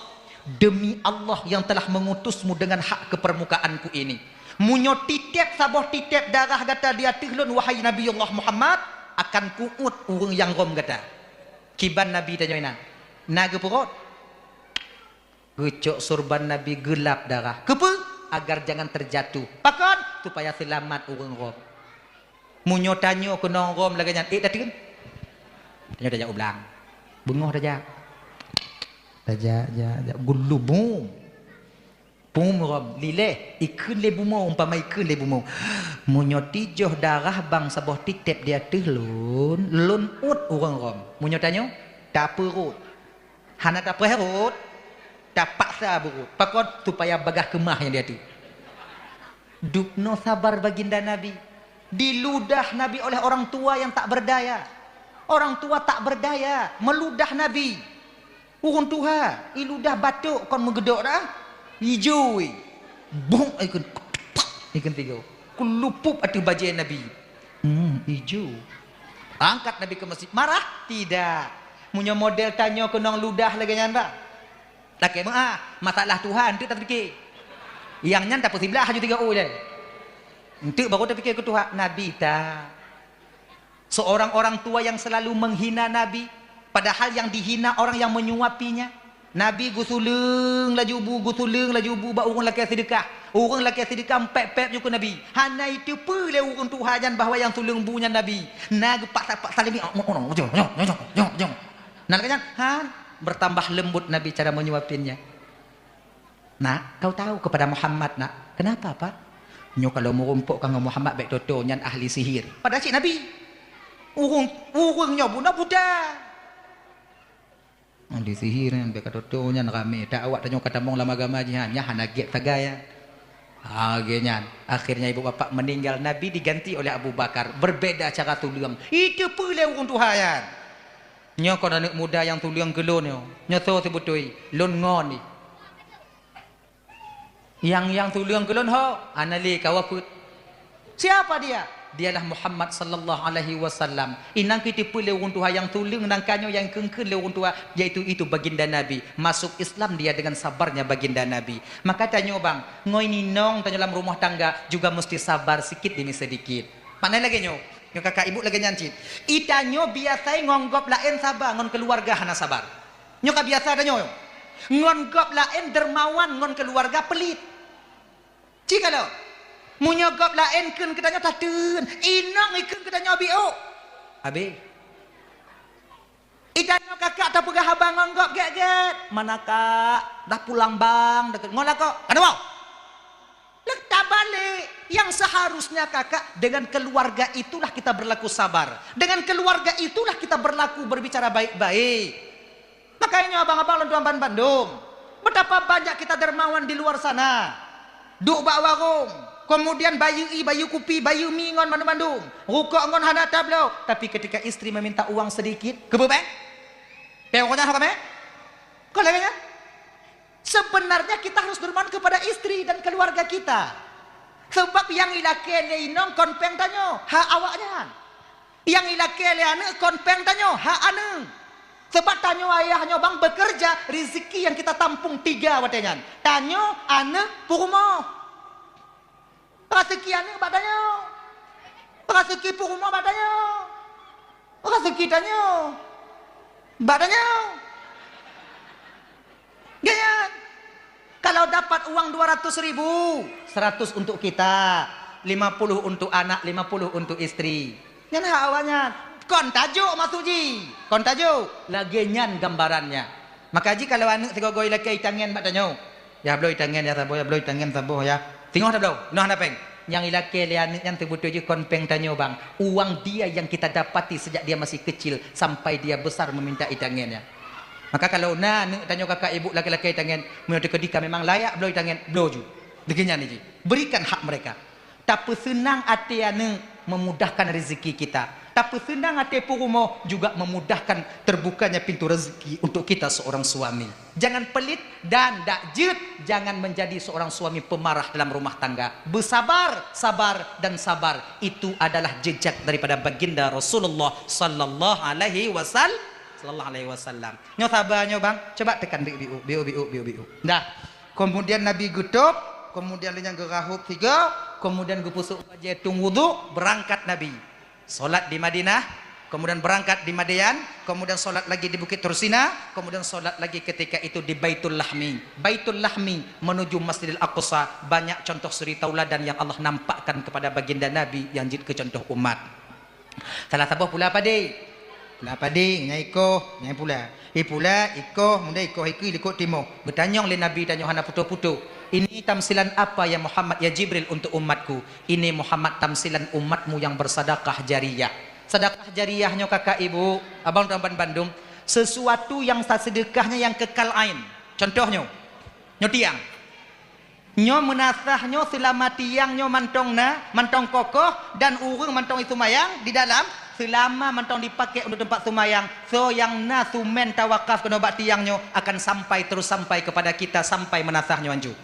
S1: demi Allah yang telah mengutusmu dengan hak ke permukaanku ini. Munyo titip saboh titip darah kata dia tihlun wahai Nabi Allah Muhammad, akan kuut urung yang rom kata. Kiban Nabi tanya ina. Naga perut. Gecok surban Nabi gelap darah. Kepa? Agar jangan terjatuh. Pakon supaya selamat urang Rom. Munyo tanyo ke nong Rom lagi nyan. Tadi kan? Tanyo dah ulang. Bengoh dah ja. Gulu bum. Bum Rom. Lileh. Ikun lebu mau. Umpama ikun lebu mau. Munyo tijoh darah bang saboh titip dia lun. Lun ut urang Rom. Munyo tanyo. Tak perut. Hana tak perut. Tak paksa buruk. Pakon supaya bagah kemah yang dia tu. Dukno sabar baginda Nabi. Diludah Nabi oleh orang tua yang tak berdaya. Orang tua tak berdaya. Meludah Nabi. Urun tuha. Iludah batuk. Kon menggedok dah. Hijau. Bung. Ikan tiga. Kulupup atu bajai Nabi. Hijau. Angkat Nabi ke masjid. Marah? Tidak. Punya model tanya ke nong ludah lagi nyan bang. Laki masalah Tuhan tu tak fikir. Yang nyan tak posible haju 3 je. Untuk baru tak fikir ke Tuhan. Nabi tak. Seorang orang tua yang selalu menghina Nabi, padahal yang dihina orang yang menyuapinya. Nabi gusulung laju bu ba urang laki sedekah. Urang laki sedekah pep juga Nabi. Hana itu pula urang Tuhan bahawa yang sulung bunya Nabi. Nak pak salimi. Jom. Nak kan? Han bertambah lembut Nabi cara menyuapinnya. Nak, kau tahu kepada Muhammad nak, kenapa Pak? Nyo kalau merumpuk kang Muhammad baik toto nyan ahli sihir. Pada cik Nabi. Urung nyo buna budak. Ahli sihir yang baik toto nyan rame. Tak awak tanyo kata mong lama agama jihan nya hana gek tagaya. Akhirnya ibu bapak meninggal, Nabi diganti oleh Abu Bakar. Berbeda cara tulung. Itu pula urung Tuhan. Nyo kon anak muda yang tuliang gelon nyo so sebutui lon ngon ni yang tuliang gelon ho anali kawaput. Siapa dia? Dialah Muhammad sallallahu alaihi wasallam. Inang kita pule urun Tuhan yang tuliang nang kanyo yang kengken le urun Tuhan, yaitu itu baginda Nabi. Masuk Islam dia dengan sabarnya baginda Nabi. Maka tanyo bang, ngoi ninong tanyo dalam rumah tangga juga mesti sabar sikit demi sedikit. Pandai lagi nyo. Yang kakak ibu lagi nyancit. Itanyo biasa ngonggop lain sabar, ngon keluarga hana sabar. Nyoka biasa ada nyo. Ngonggop lain dermawan, ngon keluarga pelit. Cika lo. Munyogop lain kun kedanyo tatun. Inong ikun kedanyo biu. Abi. Itanyo kakak tak pegah abang ngonggop get. Mana kak? Dah pulang bang. Ngolah kok. Kenapa? Letak balik. Yang seharusnya kakak dengan keluarga itulah kita berlaku sabar. Dengan keluarga itulah kita berlaku berbicara baik-baik. Makanya abang-abang lontuan Bandung. Betapa banyak kita dermawan di luar sana. Duk bak warung. Kemudian bayu kupi, bayu mi ngon Bandung. Rukuk ngon hana tablau. Tapi ketika istri meminta uang sedikit. Kebebek? Pengoknya apa mek? Kau lagi sebenarnya kita harus dermawan kepada istri dan keluarga kita. Sebab yang ilake le inong konpeng tanyo ha awaknya. Yang ilake le ane konpeng tanyo ha ane. Sebab tanyo ayahnya bang bekerja, rezeki yang kita tampung 3 watenyan. Tanyo ane purumo. Rezeki ane badanyo. Rezeki purumo badanyo. Rezeki tanyo badanyo. Ganyan. Kalau dapat uang 200.000, 100 untuk kita, 50 untuk anak, 50 untuk istri. Nyan awalnya, kon tajuk masuji, kon tajuk, lagi nyan gambarannya. Maka ji kalau anak segogoi lagi tangan mak tanyo, ya bloi tangan ya sabo, ya bloi tangan sabo ya. Tengok dah bloi, noh napeng. Yang ilake le anak yang terbutuh je kon peng tanyo bang. Uang dia yang kita dapati sejak dia masih kecil sampai dia besar meminta tangannya. Maka kalau tanya kakak ibu laki-laki tangan menurut kedika memang layak blow tangan blow ju. Begini ni ji. Berikan hak mereka. Tapi senang hati ane memudahkan rezeki kita. Tapi senang hati purumo juga memudahkan terbukanya pintu rezeki untuk kita seorang suami. Jangan pelit dan dakjut. Jangan menjadi seorang suami pemarah dalam rumah tangga. Bersabar, sabar dan sabar. Itu adalah jejak daripada baginda Rasulullah sallallahu alaihi wasallam. Nyo sabar nyo bang, coba tekan biu. Dah. Kemudian Nabi gutup, kemudian yang gerahub 3, kemudian gupusuk jetung wudu, berangkat Nabi. Solat di Madinah, kemudian berangkat di Madian, kemudian solat lagi di Bukit Tursina, kemudian solat lagi ketika itu di Baitul Lahmi. Baitul Lahmi menuju Masjidil Aqsa, banyak contoh suri tauladan yang Allah nampakkan kepada baginda Nabi yang jadi contoh umat. Salah satu pula apa deh? Pula apa deh? Nyai iko, nyai pula. Pula iko, munda iko ikut timur. Bertanya oleh Nabi tanya hana putu-putu. Ini tamsilan apa ya Muhammad ya Jibril untuk umatku? Ini Muhammad tamsilan umatmu yang bersedekah jariyah. Sedekah jariyahnya kakak ibu, abang Ramban Bandung, sesuatu yang sedekahnya yang kekal ain. Contohnya, nyo tiang. Nyo menasahnya selama tiangnya mantong kokoh dan urung mantong itu mayang di dalam selama mantong dipakai untuk tempat sumayang. So yang nasumen tawakaf kena bak tiangnya akan terus sampai kepada kita sampai menasahnya anju.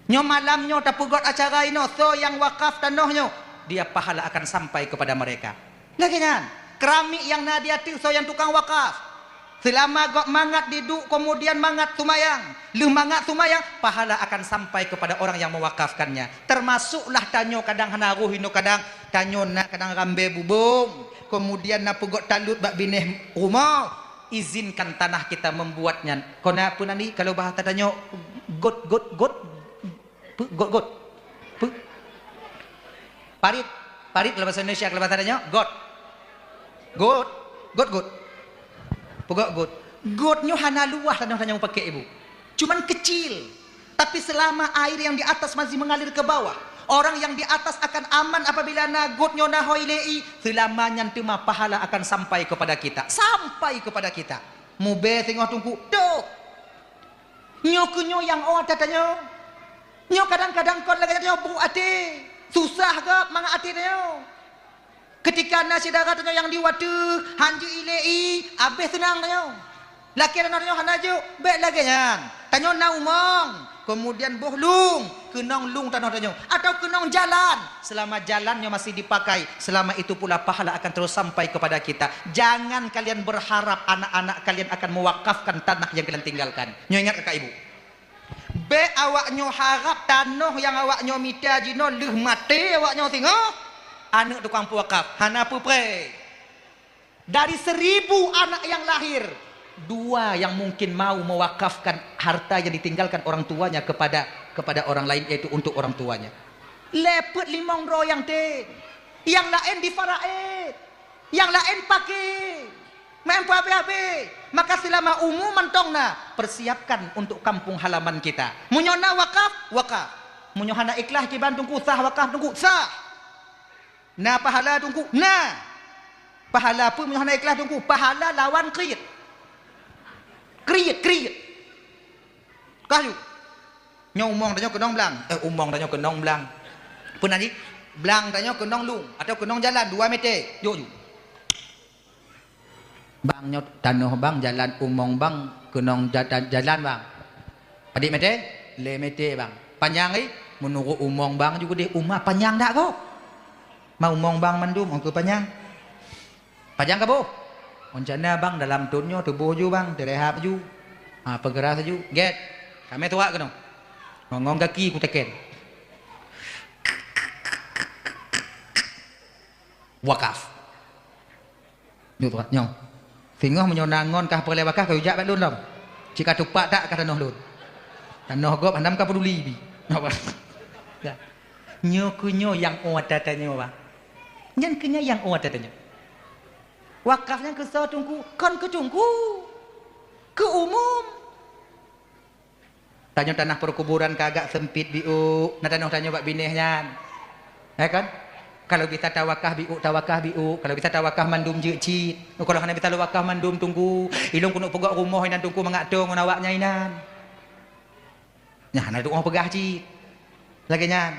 S1: Nyo malamnya tapugot acara ini, so yang wakaf tanahnya dia pahala akan sampai kepada mereka. Lagi kan, keramik yang nadiati so yang tukang wakaf. Selama gok mangat diduk kemudian mangat sumayang, lu mangat sumayang, pahala akan sampai kepada orang yang mewakafkannya. Termasuklah tanyo kadang hanaruh ino kadang tanyo nak kadang rambe bubung, kemudian nak pugot talut bak bineh rumah. Izinkan tanah kita membuatnya. Kona pun nanti kalau bahasa tanyo got parit kalau bahasa Indonesia kalau bahasa Indonesia got pokok gotnya hana luah tanah mau pakai ibu cuman kecil tapi selama air yang di atas masih mengalir ke bawah orang yang di atas akan aman apabila na gotnya na hoilei selamanya mah pahala akan sampai kepada kita mube tengok tunggu dok nyokunyo yang tatanya nyo kadang-kadang kon lagi tanya bu ate susah gak mga atinyo ketika nasi darat yang diwatu hanju ilei abis senang tanyo laki dan orangnya hanaju baik lagi nyan tanyo na umong kemudian bohlung kenong lung tanah tanyo atau kenong jalan selama jalannya masih dipakai selama itu pula pahala akan terus sampai kepada kita. Jangan kalian berharap anak-anak kalian akan mewakafkan tanah yang kalian tinggalkan. Nyo ingat kakak ibu be awaknya harap tanah yang awaknya minta jino leh mati awaknya tengok anak tukang wakaf hana pupre dari 1000 anak yang lahir 2 yang mungkin mau mewakafkan harta yang ditinggalkan orang tuanya kepada orang lain yaitu untuk orang tuanya. Lepet 5 royang te yang lain difaraid yang lain pakai maka selama umum mentongna persiapkan untuk kampung halaman kita. Munyona wakaf. Munyohana ikhlas ki tungku sah wakaf tungku sah. Na pahala tungku na. Pahala pun munyohana ikhlas tungku pahala lawan kriyat. Kayu. Nyo umong tanyo kenong blang. Umong tanyo kenong blang. Pun nanti blang tanyo kenong lung atau kenong jalan 2 meter. Yuk. Bang nyot tanah bang jalan umong bang kenong jalan bang adik mete le mete bang panjang menurut umong bang juga deh umah panjang tak kau mau umong bang mandum ke panjang ke boh rencana bang dalam tunyo tubuh ju bang terehap ju pergerak ju get kami tua kenong ngong kaki ku teken wakaf yuk tuan nyong tengah menyonangon kah perle bakah kau jak balun dong. Jika tupak tak kata noh lun. Tanah gop handam ka peduli bi. Napa? Ya. Nyo yang odatanya bang. Nyan kenya yang odatanya. Wakafnya ke so tungku, kon ke tungku. Ke umum. Tanya tanah perkuburan kagak sempit biu. Nah tanah tanya bak binehnya. Ya kan? Kalau bisa tawakah biu, kalau bisa tawakah mandum jeci. Kalau hanya bisa tawakah mandum tunggu, ilung kuno pegak rumah inan tunggu mengatung awaknya inan. Nah, nak doa pegah ci. Lagi nyan.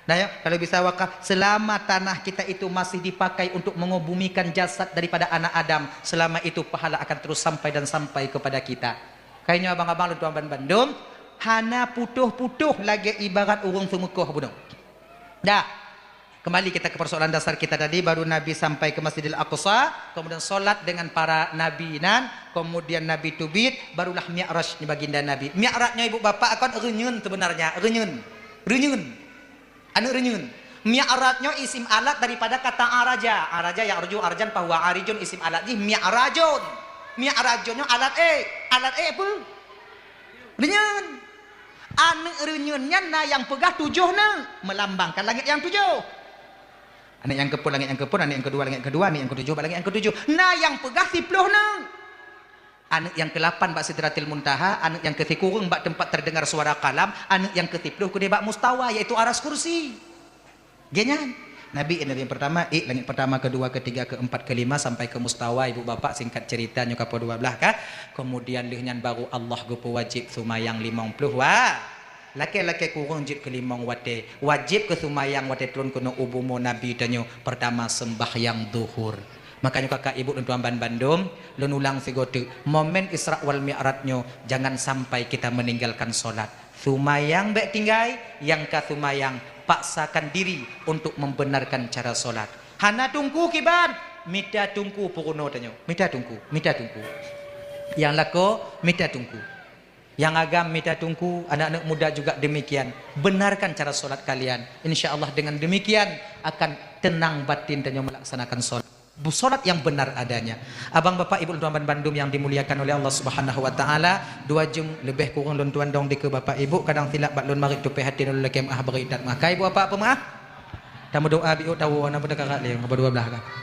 S1: Nah, ya, kalau bisa wakaf selama tanah kita itu masih dipakai untuk mengobumikan jasad daripada anak Adam, selama itu pahala akan terus sampai kepada kita. Kayaknya abang-abang lu tuan Bandung, hana putuh-putuh lagi ibarat urung semukuh bunuh. Dah. Kembali kita ke persoalan dasar kita tadi. Baru Nabi sampai ke Masjidil Aqsa, kemudian solat dengan para nabi nan, kemudian Nabi tubit, barulah mi'raj ni baginda Nabi. Mi'rajnya ibu bapak akan renyun sebenarnya, renyun. Anu renyun. Mi'rajnya isim alat daripada kata araja. Araja ya arju arjan bahwa arijun isim alat ji mi'rajun. Mi'rajunnya alat Alat apa? Renyun. Anu renyunnya na yang pegah 7 na melambangkan langit yang 7. Anak yang kepun langit yang kepun, anak yang kedua langit yang kedua, anak yang ketujuh langit yang ketujuh. Nah yang pegah 10 na. Anak yang ke-8 bak Sidratil Muntaha, anak yang ke-10 bak tempat terdengar suara kalam, anak yang ke-10 ku bak mustawa yaitu aras kursi. Genyan. Nabi ini yang pertama, langit pertama, kedua, ketiga, keempat, kelima sampai ke mustawa. Ibu bapak singkat cerita nyuka po 12 kah. Kemudian lihnyan baru Allah gupu wajib sumayang 50 wah. Laki-laki kurang jid ke 5 wate. Wajib ke sumayang wate turun kuno ubumu Nabi tanyo pertama sembahyang duhur. Makanya kakak ibu dan tuan Bandung lun ulang sigotu momen Isra wal Mi'rajnya jangan sampai kita meninggalkan solat. Sumayang bek tinggai yang ka sumayang paksakan diri untuk membenarkan cara solat. Hana tungku kiban mita tungku puruno tanyo. Mita tungku. Yang lako mita tungku. Yang agam mita tungku, anak-anak muda juga demikian. Benarkan cara solat kalian. Insya Allah dengan demikian akan tenang batin dan melaksanakan solat. Solat yang benar adanya. Abang bapak ibu tuan Bandung yang dimuliakan oleh Allah Subhanahu wa taala, 2 jam lebih kurang lun tuan dong di ke bapak ibu kadang silap bak lun marik tu hati lun lekem beridat maka ibu apa maaf. Tamu doa biu tahu ana pada kakak le 12 kah.